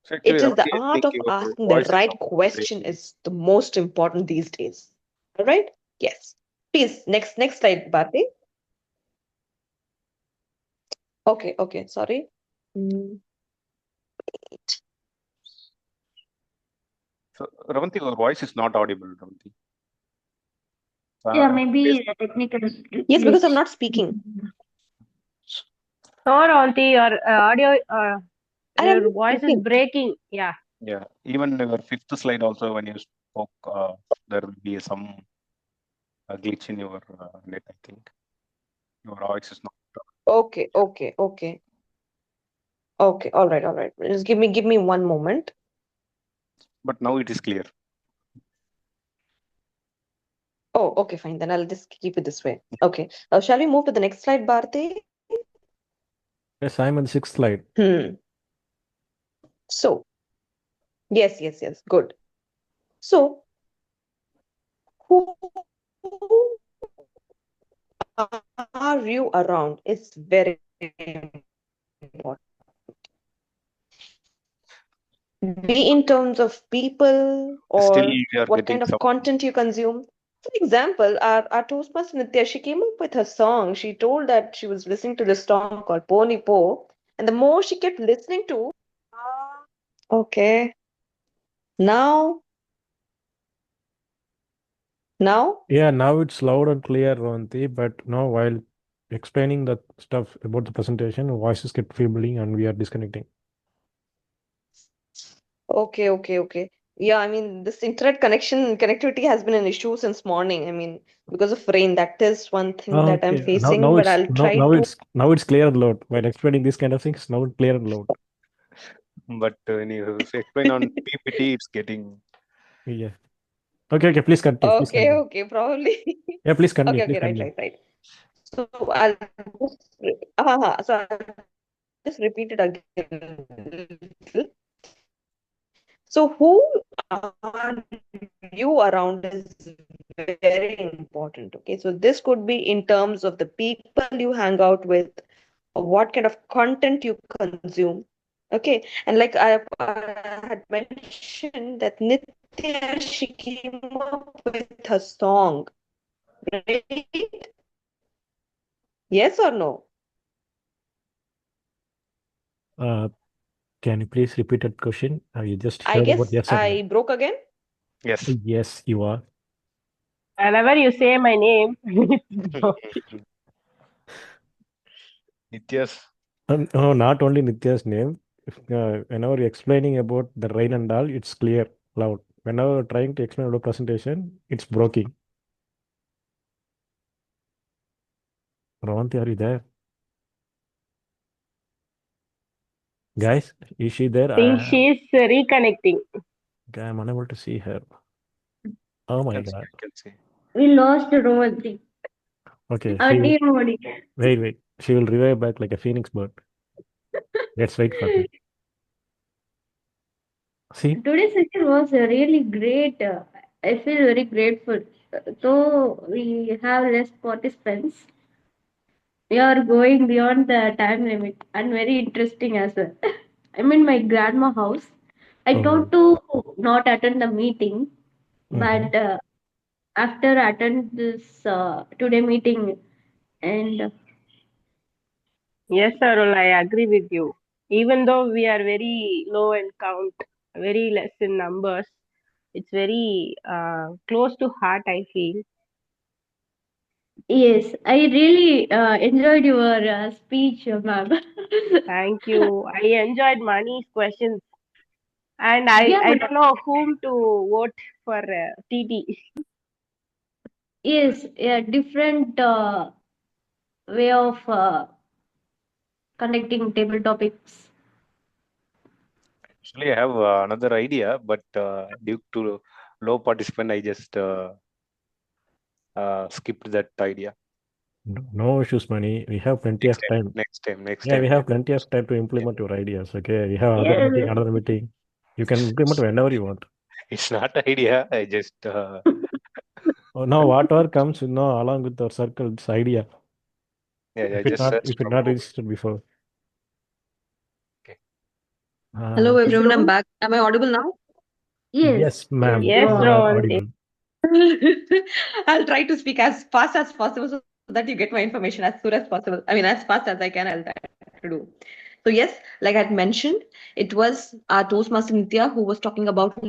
So actually,
it is the
Ravanti, I
art
think
of
your
asking the
voice is
right
not
question
breaking.
is the most important these days. All right? Yes. Please, next slide, Bharti. Okay, sorry. Mm,
So Ravanti, your voice is not audible, Ravanti.
Yeah,
Please.
maybe a technical
yes, because I'm
glitch.
not speaking.
So, Auntie, your audio,
And I'm
your
not
voice is
speaking.
breaking. Yeah.
Yeah. Even your fifth slide also, when you spoke, there will be some glitch in your net. I think your voice is not.
Okay, okay, okay. Okay, all right. Just give me one moment.
But now it is clear.
Oh, okay, fine. Then I'll just keep it this way. Okay. Shall we move to the next slide, Bharti?
Yes, I'm on the sixth slide.
So, yes. Good. So, who are you around is very important. Be in terms of people
Still,
or
you are
what
getting
kind of
some.
content you consume. For example, our Toastmaster Nitya, she came up with her song. She told that she was listening to this song called Pony Po, and the more she kept listening to, okay, now, now,
Yeah, now it's loud and clear, Ranti, but no, while explaining the stuff about the presentation, voices get feebling and we are disconnecting.
Okay. Yeah, I mean, this internet connectivity has been an issue since morning. I mean, because of rain, that is one thing that I'm
Okay,
facing, but I'll try to.
now it's clear and loud. While explaining these kind of things, now it's clear and loud.
But when you explain on PPT, it's getting.
Yeah. Okay, please continue. Please continue.
Okay, probably.
Yeah, please continue. Please
Okay,
continue.
right. So I'll just repeat it again. So who are you around is very important. Okay, so this could be in terms of the people you hang out with, or what kind of content you consume. Okay, and like I had mentioned that Nitya, she came up with her song, right? Yes or no?
Can you please repeat that question? You just
I
heard about
guess
yes or no?
I broke again.
Yes.
Yes, you are.
Whenever you say my name,
Nitya's.
No, not only Nitya's name. Whenever you're explaining about the rain and all, it's clear, loud. Whenever you're trying to explain about presentation, it's broken. Ravanti, are you there? Guys, is she there?
think she's reconnecting.
I'm unable to see her. Oh my
I
God.
can see.
We lost Romanti.
Okay,
Our team body.
wait. She will revive back like a phoenix bird. Let's wait for her. See?
Today's session was really great. I feel very grateful. Though we have less participants, we are going beyond the time limit and very interesting as well. I'm in my grandma house. I thought to not attend the meeting, but after attend this today meeting and
Yes, Arul, I agree with you. Even though we are very low in count, very less in numbers, it's very close to heart, I feel.
yes, I really enjoyed your speech, ma'am.
Thank you. I enjoyed Mani's questions, and
Yeah,
I don't know whom to vote for TT.
yes, a different way of connecting table topics.
Actually, I have another idea, but due to low participant, I just skipped that idea.
No issues, Mani. We have plenty of time.
Next time.
Yeah, we have plenty of time to implement your ideas. Okay, we have
Yes,
another meeting. You can implement whenever you want.
It's not idea. I just
Now, whatever comes, along with our circle, it's idea.
I just searched
If it
from
not
Google.
registered before.
Okay.
Hello,
Yes,
everyone. I'm
Roman.
back. Am I audible now?
Yes,
Yes,
ma'am.
you
Yes,
You
are.
are
Ravanti.
audible.
I'll try to speak as fast as possible so that you get my information as soon as possible. I mean, as fast as I can, I'll try to do. So, yes, like I had mentioned, it was our Toastmaster Nitya who was talking about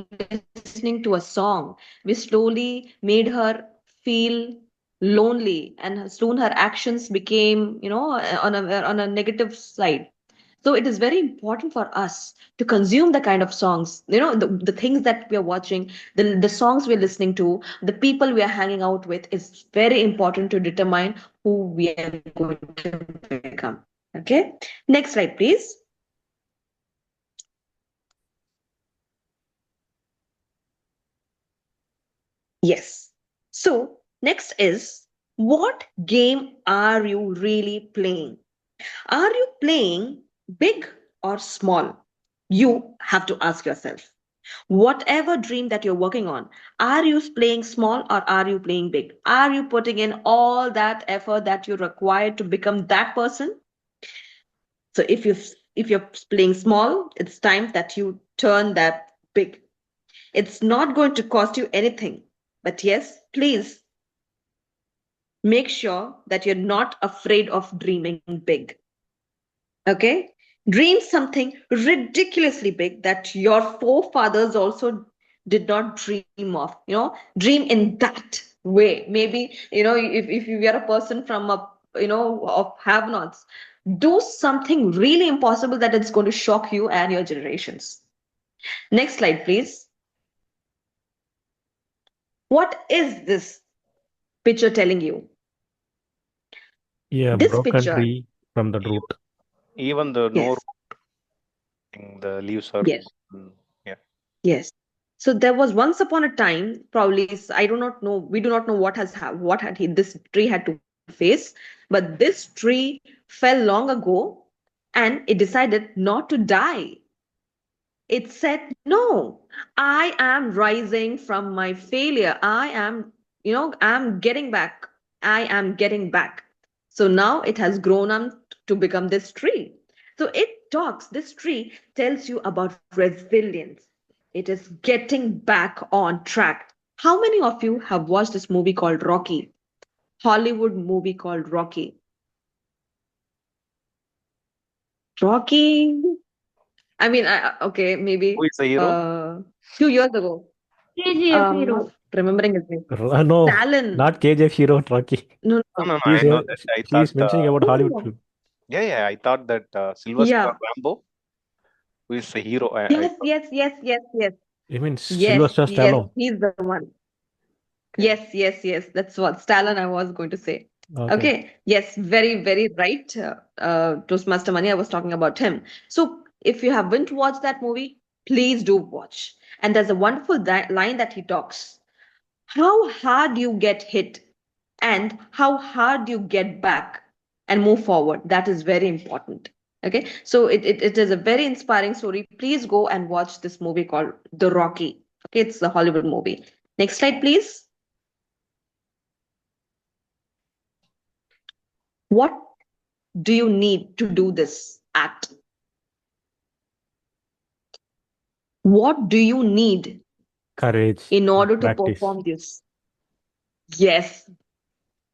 listening to a song, which slowly made her feel lonely, and soon her actions became, on a negative side. So it is very important for us to consume the kind of songs, the things that we are watching, the songs we're listening to, the people we are hanging out with is very important to determine who we are going to become. Okay. Next slide, please. Yes. So next is, what game are you really playing? Are you playing big or small? You have to ask yourself. Whatever dream that you're working on, are you playing small or are you playing big? Are you putting in all that effort that you require to become that person? So if you're playing small, it's time that you turn that big. It's not going to cost you anything. But yes, please make sure that you're not afraid of dreaming big. Okay? Dream something ridiculously big that your forefathers also did not dream of. Dream in that way. Maybe, if you are a person from of have-nots. Do something really impossible that it's going to shock you and your generations. Next slide, please. What is this picture telling you?
Yeah,
This
broken
picture,
tree from the root.
Even the no
yes,
root, the leaves are
yes,
broken. Yeah.
yes. So there was once upon a time, probably I do not know, we do not know what had this tree had to face, but this tree fell long ago and it decided not to die. It said, no, I am rising from my failure. I'm getting back. I am getting back. So now it has grown up to become this tree. So this tree tells you about resilience. It is getting back on track. How many of you have watched this movie called Rocky? Hollywood movie called Rocky. Rocky. I mean, okay,
Who
maybe
is the hero?
few years ago.
KGF hero.
Not remembering his name.
No,
Talon.
not KGF hero, Rocky.
No,
No,
no.
no, no.
She's
I know that. I thought.
mentioning about Hollywood
Oh,
film.
Yeah. I thought that Sylvester
yeah.
Rambo, who is the hero. I
Yes,
thought.
yes, yes, yes, yes.
You mean
Yes,
Sylvester
yes,
Stallone?
he's the one.
Okay.
Yes, yes, yes. That's what Stalin I was going to say.
Okay.
Okay. Yes, very, very right. Toastmaster Money, I was talking about him. So if you haven't watched that movie, please do watch. And there's a wonderful line that he talks. How hard you get hit and how hard you get back and move forward. That is very important. Okay. So it is a very inspiring story. Please go and watch this movie called The Rocky. Okay. It's a Hollywood movie. Next slide, please. What do you need to do this act? What do you need
Courage.
in order to
Practice.
perform this? Yes.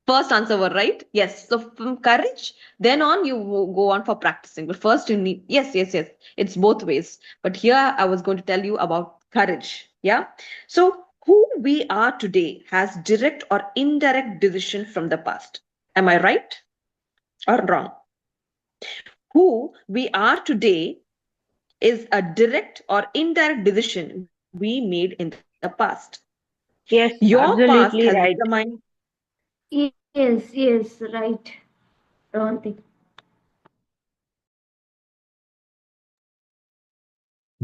First answer were right. Yes. So from courage, then on you go on for practicing. But first you need, yes, yes, yes. It's both ways. But here I was going to tell you about courage. Yeah. So who we are today has direct or indirect decision from the past. Am I right or wrong? Who we are today is a direct or indirect decision we made in the past.
Yes,
Your past
absolutely
has
right.
determined.
Yes, right. Ravanti.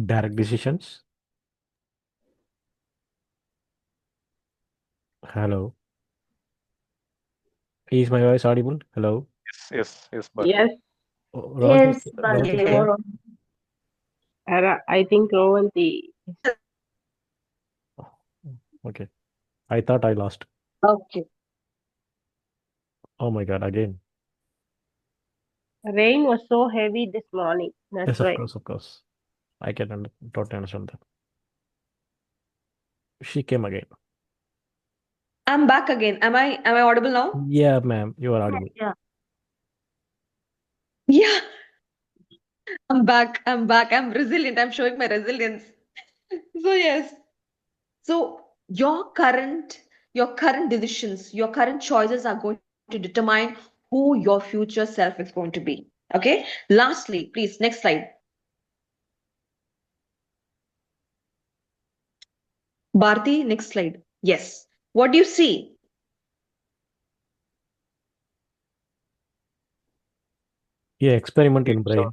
Direct decisions. Hello. Is my voice audible? Hello.
Yes, Bharti.
Yes,
Ravanti,
Yes, but
Ravanti,
Yes.
more on.
I think Rowanti.
okay. I thought I lost.
Okay.
Oh my God, again.
Rain was so heavy this morning. That's
Yes,
why.
of course. I can totally understand that. She came again.
I'm back again. Am I audible now?
Yeah, ma'am, you are audible.
Yeah.
Yeah. I'm back. I'm back. I'm resilient. I'm showing my resilience. So yes. So your current decisions, your current choices are going to determine who your future self is going to be. Okay. Lastly, please, next slide. Bharti, next slide. Yes. What do you see?
Yeah, experiment in
It's our
brain.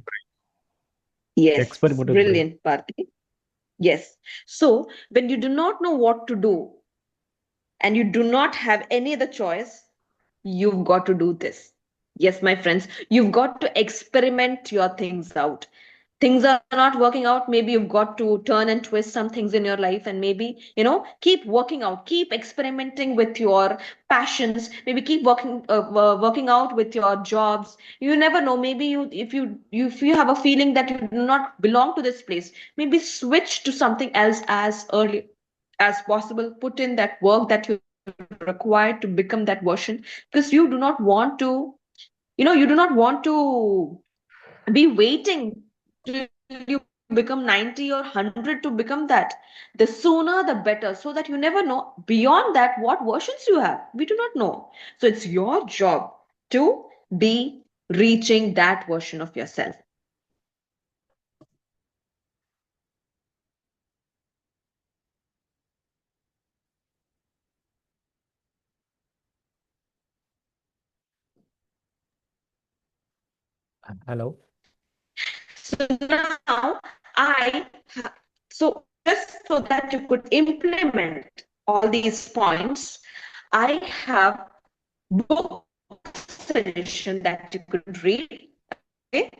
Yes.
Experiment with brain.
Brilliant, Bharti. Yes. So when you do not know what to do and you do not have any other choice, you've got to do this. Yes, my friends, you've got to experiment your things out. Things are not working out. Maybe you've got to turn and twist some things in your life, and maybe, keep working out, keep experimenting with your passions. Maybe keep working out with your jobs. You never know. Maybe if you have a feeling that you do not belong to this place, maybe switch to something else as early as possible. Put in that work that you required to become that version, because you do not want to be waiting till you become 90 or 100 to become that. The sooner the better, so that you never know beyond that what versions you have. We do not know. So it's your job to B, reaching that version of yourself.
Hello.
So now so just so that you could implement all these points, I have book suggestion that you could read. Okay.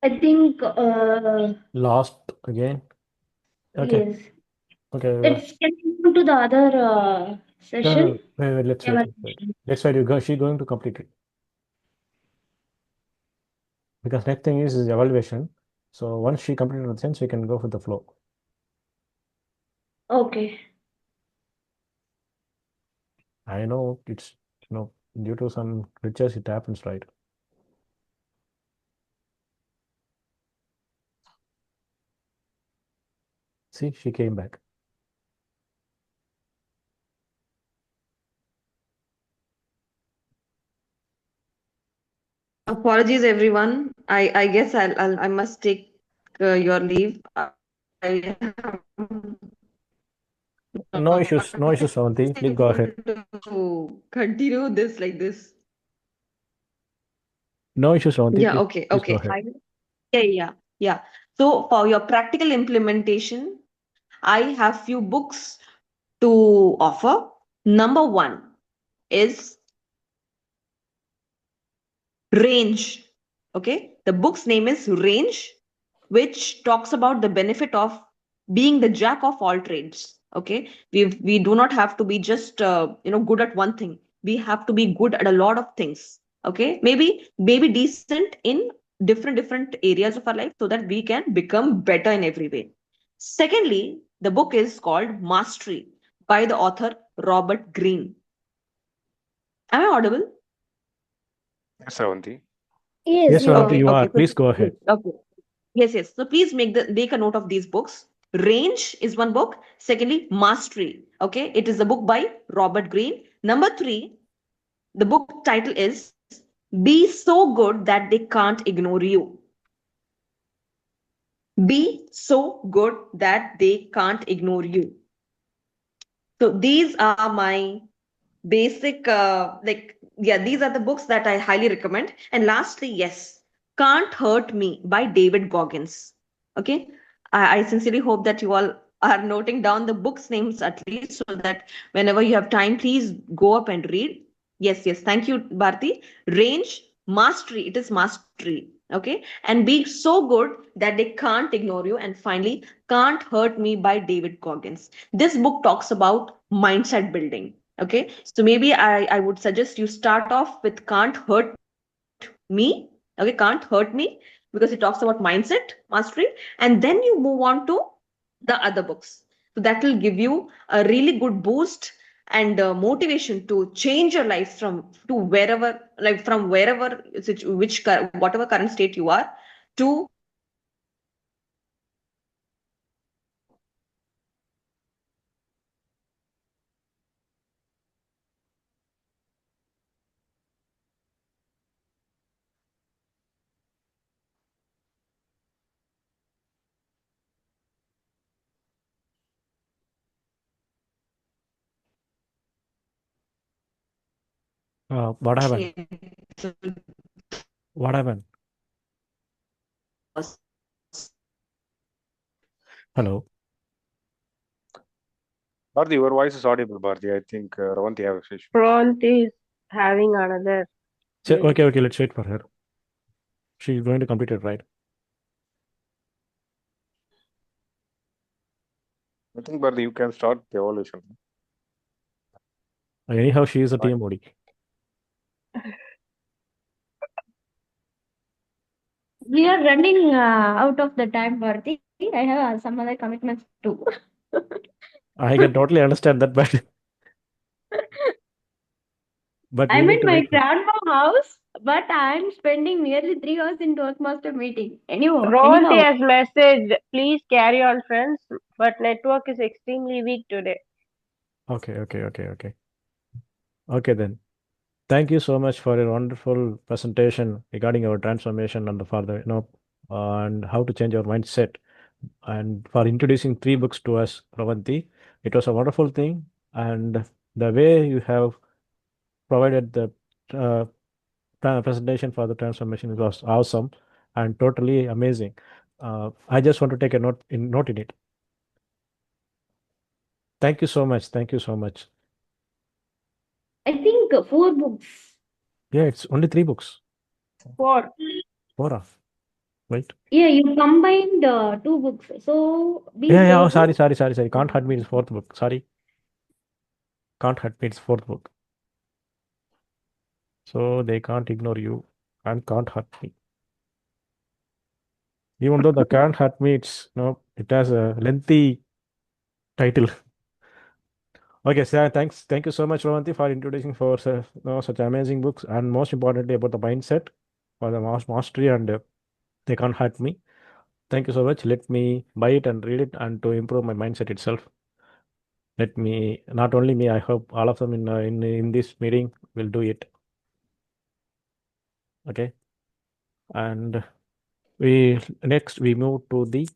I think,
Lost again. Okay.
yes.
Okay.
It's can we move to the other
No,
session?
wait, let's wait. Let's wait. She's going to complete it. Because next thing is evaluation. So once she completed the sense, we can go for the flow.
Okay.
I know it's due to some glitches it happens, right? See, she came back.
Apologies, everyone. I guess I must take your leave. I
No issues, Savanthi. Please go ahead.
to continue this like this.
No issues, Savanthi.
Yeah,
Please,
okay,
please go
okay.
ahead.
Yeah. So for your practical implementation, I have few books to offer. Number one is Range. Okay, the book's name is Range, which talks about the benefit of being the jack of all trades. Okay, we do not have to be just good at one thing. We have to be good at a lot of things. Okay, maybe decent in different areas of our life so that we can become better in every way. Secondly, the book is called Mastery by the author Robert Greene. Am I audible?
Yes, Ravanti.
Yes,
Yes,
you are.
Savanthi, you are.
Okay.
Please go ahead.
Okay. Yes. So please make a note of these books. Range is one book. Secondly, Mastery. Okay. It is a book by Robert Greene. Number three, the book title is Be So Good That They Can't Ignore You. Be so good that they can't ignore you. So these are my basic these are the books that I highly recommend. And lastly, yes, Can't Hurt Me by David Goggins. Okay, I sincerely hope that you all are noting down the books names at least, so that whenever you have time, please go up and read. Yes, thank you, Bharti. Range, Mastery, it is Mastery. Okay, and Be So Good That They Can't Ignore You, and finally Can't Hurt Me by David Goggins. This book talks about mindset building. Okay, so maybe I would suggest you start off with Can't Hurt Me. Okay, Can't Hurt Me, because it talks about mindset mastery, and then you move on to the other books. So that will give you a really good boost and motivation to change your life from wherever whatever current state you are to
What happened? What happened? Hello.
Bharti, your voice is audible, Bharti. I think Ravanti have a issue.
Front is having another.
Okay, let's wait for her. She's going to complete it, right?
I think, Bharti, you can start the evaluation.
Anyhow, she is a
Fine.
TMOD.
We are running out of the time, Bharti. I have some other commitments too.
I can totally understand that, but we
I'm
need
in
to
my
wait.
grandma house, but I'm spending nearly 3 hours in Toastmaster meeting.
Rohanti
Anyhow,
has messaged, please carry on, friends, but network is extremely weak today.
Okay. Okay then. Thank you so much for your wonderful presentation regarding our transformation and the further, and how to change our mindset, and for introducing three books to us, Ravanti. It was a wonderful thing, and the way you have provided the uh, presentation for the transformation was awesome and totally amazing. I just want to take a note in it. Thank you so much. Thank you so much.
I think 4 books.
Yeah, it's only three books.
Four.
Four, right?
Yeah, you combined 2 books. So be
Yeah. Oh,
careful.
sorry. Can't hurt me. It's fourth book. Sorry. Can't hurt me. It's fourth book. So they can't ignore you and can't hurt me. Even though the can't hurt me, it has a lengthy title. Okay, so thank you so much, Ravanti, for introducing for such amazing books, and most importantly about the mindset for the mastery, and they can't hurt me. Thank you so much. Let me buy it and read it, and to improve my mindset itself. Let me, not only me, I hope all of them in this meeting will do it. Okay, and we move to the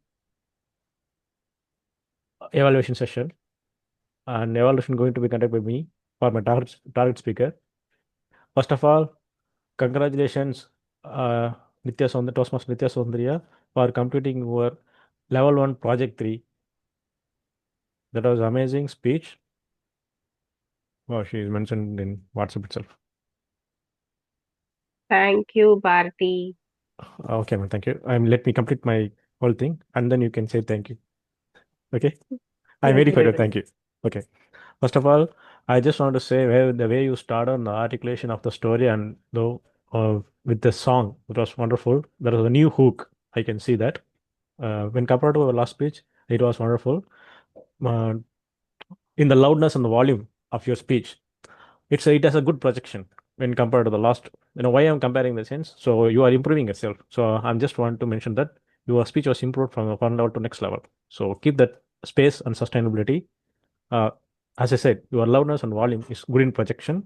evaluation session, and evaluation going to be conducted by me for my target speaker. First of all, congratulations, Toastmaster Nitya Soundria, for completing your level 1 project 3. That was amazing speech. Oh, she is mentioned in WhatsApp itself.
Thank you, Bharti.
Okay, man, thank you. Let me complete my whole thing, and then you can say thank you. Okay, I'm
Yes,
ready for
yes.
your thank you. Okay, first of all, I just want to say the way you started on the articulation of the story, and though with the song, it was wonderful. There was a new hook. I can see that. When compared to our last speech, it was wonderful. Uh, in the loudness and the volume of your speech, it has a good projection when compared to the last. Why I'm comparing the sense. So you are improving yourself. So I'm just want to mention that your speech was improved from one level to next level. So keep that space and sustainability. Uh, as I said, your loudness and volume is good in projection.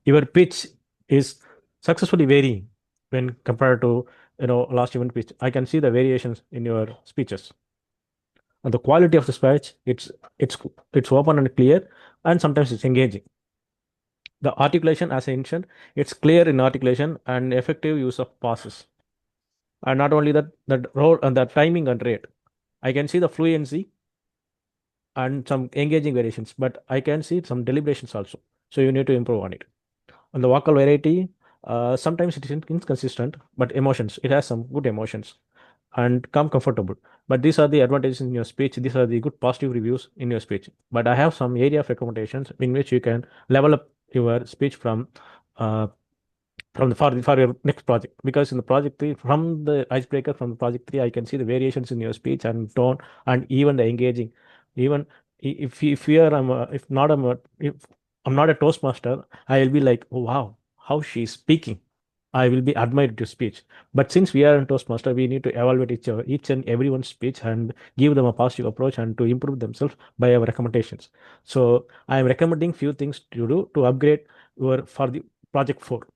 Your pitch is successfully varying when compared to last event pitch. I can see the variations in your speeches. And the quality of the speech, it's it's open and clear, and sometimes it's engaging. The articulation, as I mentioned, it's clear in articulation and effective use of pauses. And not only that, the role and the timing and rate. I can see the fluency and some engaging variations, but I can see some deliberations also. So you need to improve on it. And the vocal variety, sometimes it is inconsistent, but emotions, it has some good emotions and come comfortable. But these are the advantages in your speech. These are the good positive reviews in your speech. But I have some area of recommendations in which you can level up your speech uh, from the for your next project, because in the project 3, from the icebreaker from the project 3, I can see the variations in your speech and tone, and even the engaging. Even if you are if I'm not a toastmaster, I will be like, oh, wow, how she's speaking. I will be admired to speech. But since we are in toastmaster, we need to evaluate each and everyone's speech and give them a positive approach and to improve themselves by our recommendations. So I am recommending few things to do to upgrade your for the project 4.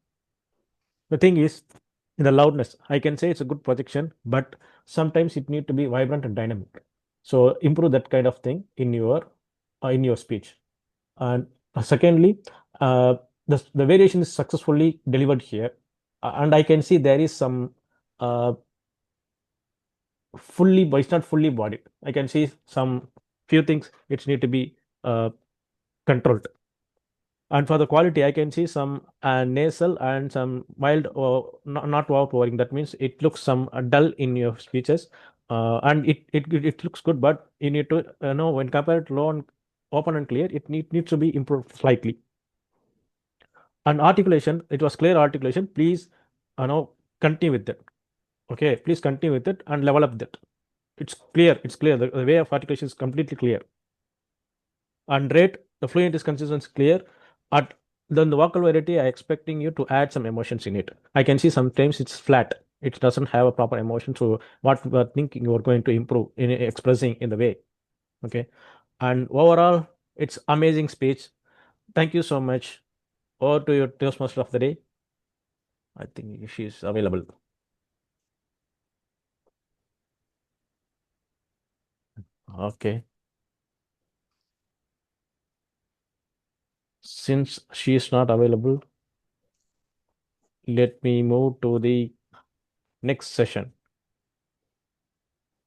The thing is, in the loudness, I can say it's a good projection, but sometimes it need to be vibrant and dynamic. So improve that kind of thing in your speech. And secondly, uh, the variation is successfully delivered here, and I can see there is some uh, but it's not fully bodied. I can see some few things which need to be controlled. And for the quality, I can see some nasal and some mild or not overpowering. That means it looks some dull in your speeches, and it looks good, but you need to know when compared to low and open and clear, needs to be improved slightly. And articulation, it was clear articulation. Please, continue with that. Okay, please continue with it and level up that. It's clear. It's clear. The way of articulation is completely clear. And rate, the fluent is consistent, clear. At then the vocal variety, I expecting you to add some emotions in it. I can see sometimes it's flat. It doesn't have a proper emotion. So what we're thinking you're going to improve in expressing in the way. Okay. And overall, it's amazing speech. Thank you so much. Over to your Toastmaster of the day. I think she's available. Okay. Since she is not available, let me move to the next session.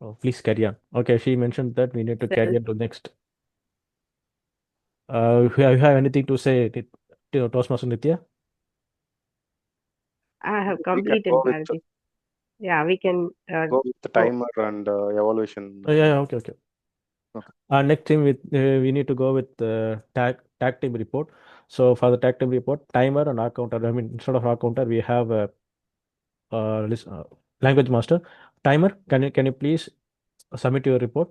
Oh, please carry on. Okay, she mentioned that we need to carry on to next. If you have anything to say, to Toastmaster Nitya?
I have
We can
completed,
go with
Bharati. Yeah, we can
the
go.
timer and evaluation.
Yeah, okay.
Okay.
Next thing we need to go with tag team report. So for the tag team report, timer and R counter. I mean, instead of R counter, we have a language master. Timer, can you please submit your report?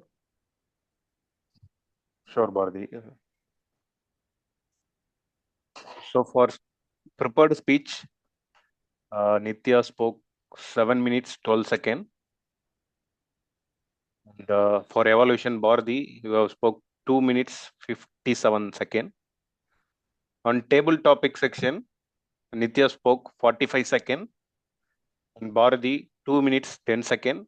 Sure, Bharati. So for prepared speech, Nitya spoke 7 minutes 12 seconds. And for evaluation, Bharati, you have spoke 2 minutes 57 seconds. On table topic section, Nitya spoke 45 seconds. And Bharati 2 minutes 10 seconds.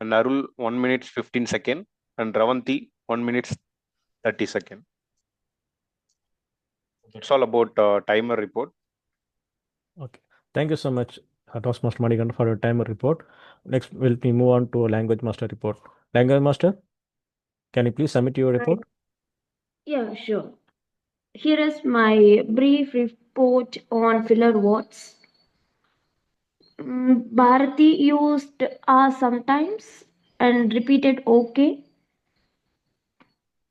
And Arul 1 minute 15 seconds. And Ravanti 1 minute 30 seconds. That's all about timer report.
Okay. Thank you so much, Toastmaster Manigan, for your timer report. Next, we'll move on to language master report. Language master, can you please submit your report?
Yeah, sure. Here is my brief report on filler words. Bharati used sometimes and repeated okay.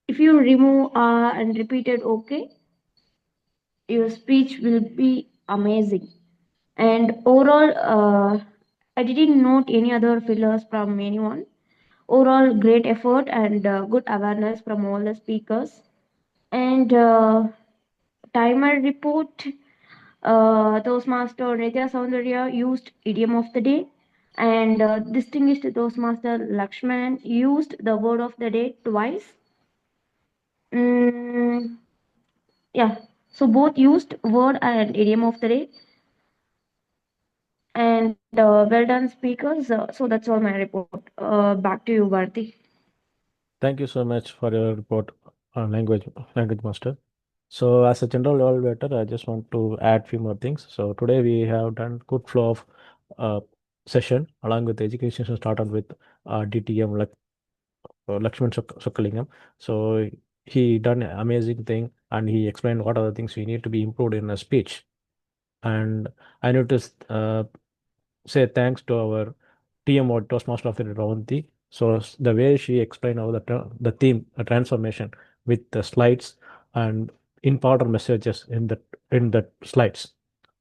If you remove and repeated okay, your speech will be amazing. And overall, I didn't note any other fillers from anyone. Overall, great effort and good awareness from all the speakers. And timer report, Toastmaster Nitya Soundarya used idiom of the day, and distinguished Toastmaster Lakshman used the word of the day twice. Yeah, so both used word and idiom of the day. And well done, speakers. So that's all my report. Back to you, Bharti.
Thank you so much for your report on language master. So as a general evaluator, I just want to add few more things. So today we have done good flow of session along with the education session started with DTM Lakshman Sokalingam. So he done an amazing thing and he explained what are the things we need to be improved in a speech. And I noticed say thanks to our TM or Toastmaster of the Ravanti. So the way she explained how the theme, the transformation with the slides and important messages in the slides.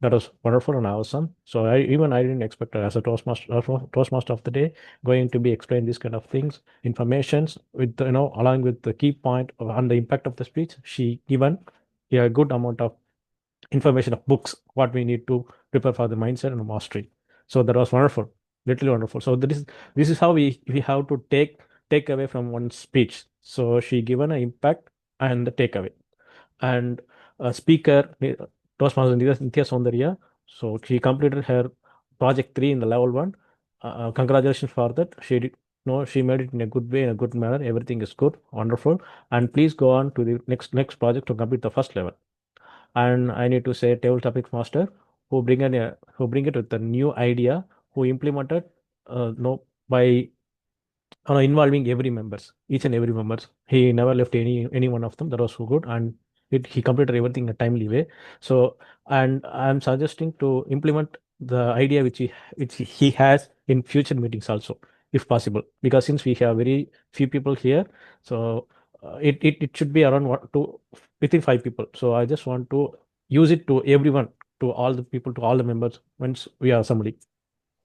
That was wonderful and awesome. So I didn't expect her as a Toastmaster of the day going to be explain these kind of things, informations with along with the key point on the impact of the speech. She given a good amount of information of books what we need to prepare for the mindset and mastery. So that was wonderful, literally wonderful. So this is how we have to take away from one speech. So she given an impact and the takeaway. And a speaker, Toastmaster Nitya Soundarya. So she completed her project 3 in the level 1. Congratulations for that. She did no, she made it in a good way, in a good manner. Everything is good, wonderful. And please go on to the next project to complete the first level. And I need to say table topic master who bring it with a new idea, who implemented no by involving every members, each and every members. He never left any one of them. That was so good, and he completed everything in a timely way. So, and I'm suggesting to implement the idea which he has in future meetings also, if possible, because since we have very few people here, so it should be around within 5 people. So I just want to use it to everyone, to all the people, to all the members once we are assembling.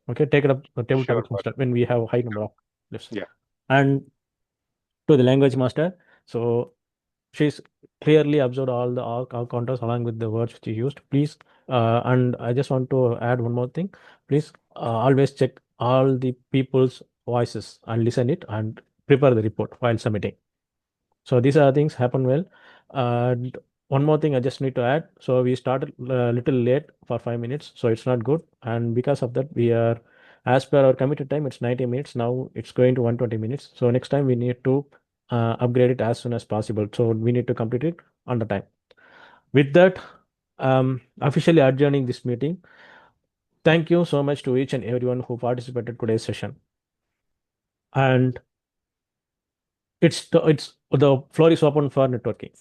Okay, take it up table
Sure,
topics master when we have high number of lifts.
Yeah.
And to the language master, so she's clearly observed all counters along with the words which you used. Please, and I just want to add one more thing. Please always check all the people's voices and listen it and prepare the report while submitting. So these are things happen well. And one more thing I just need to add. So we started a little late for 5 minutes, so it's not good. And because of that, we are, as per our committed time, it's 90 minutes. Now it's going to 120 minutes. So next time we need to upgrade it as soon as possible. So we need to complete it on the time. With that, officially adjourning this meeting. Thank you so much to each and everyone who participated today's session. And it's the floor is open for networking.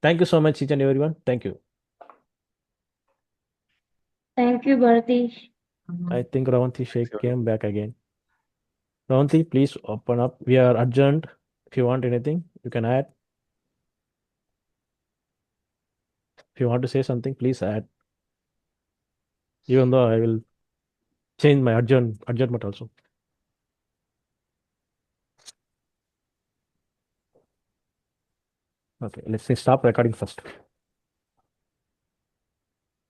Thank you so much, each and everyone. Thank you.
Thank you, Bharati.
I think Ravanti Sheikh came back again. Ravanti, please open up. We are adjourned. If you want anything, you can add. If you want to say something, please add. Even though I will change my adjournment also. Okay, let's stop recording first.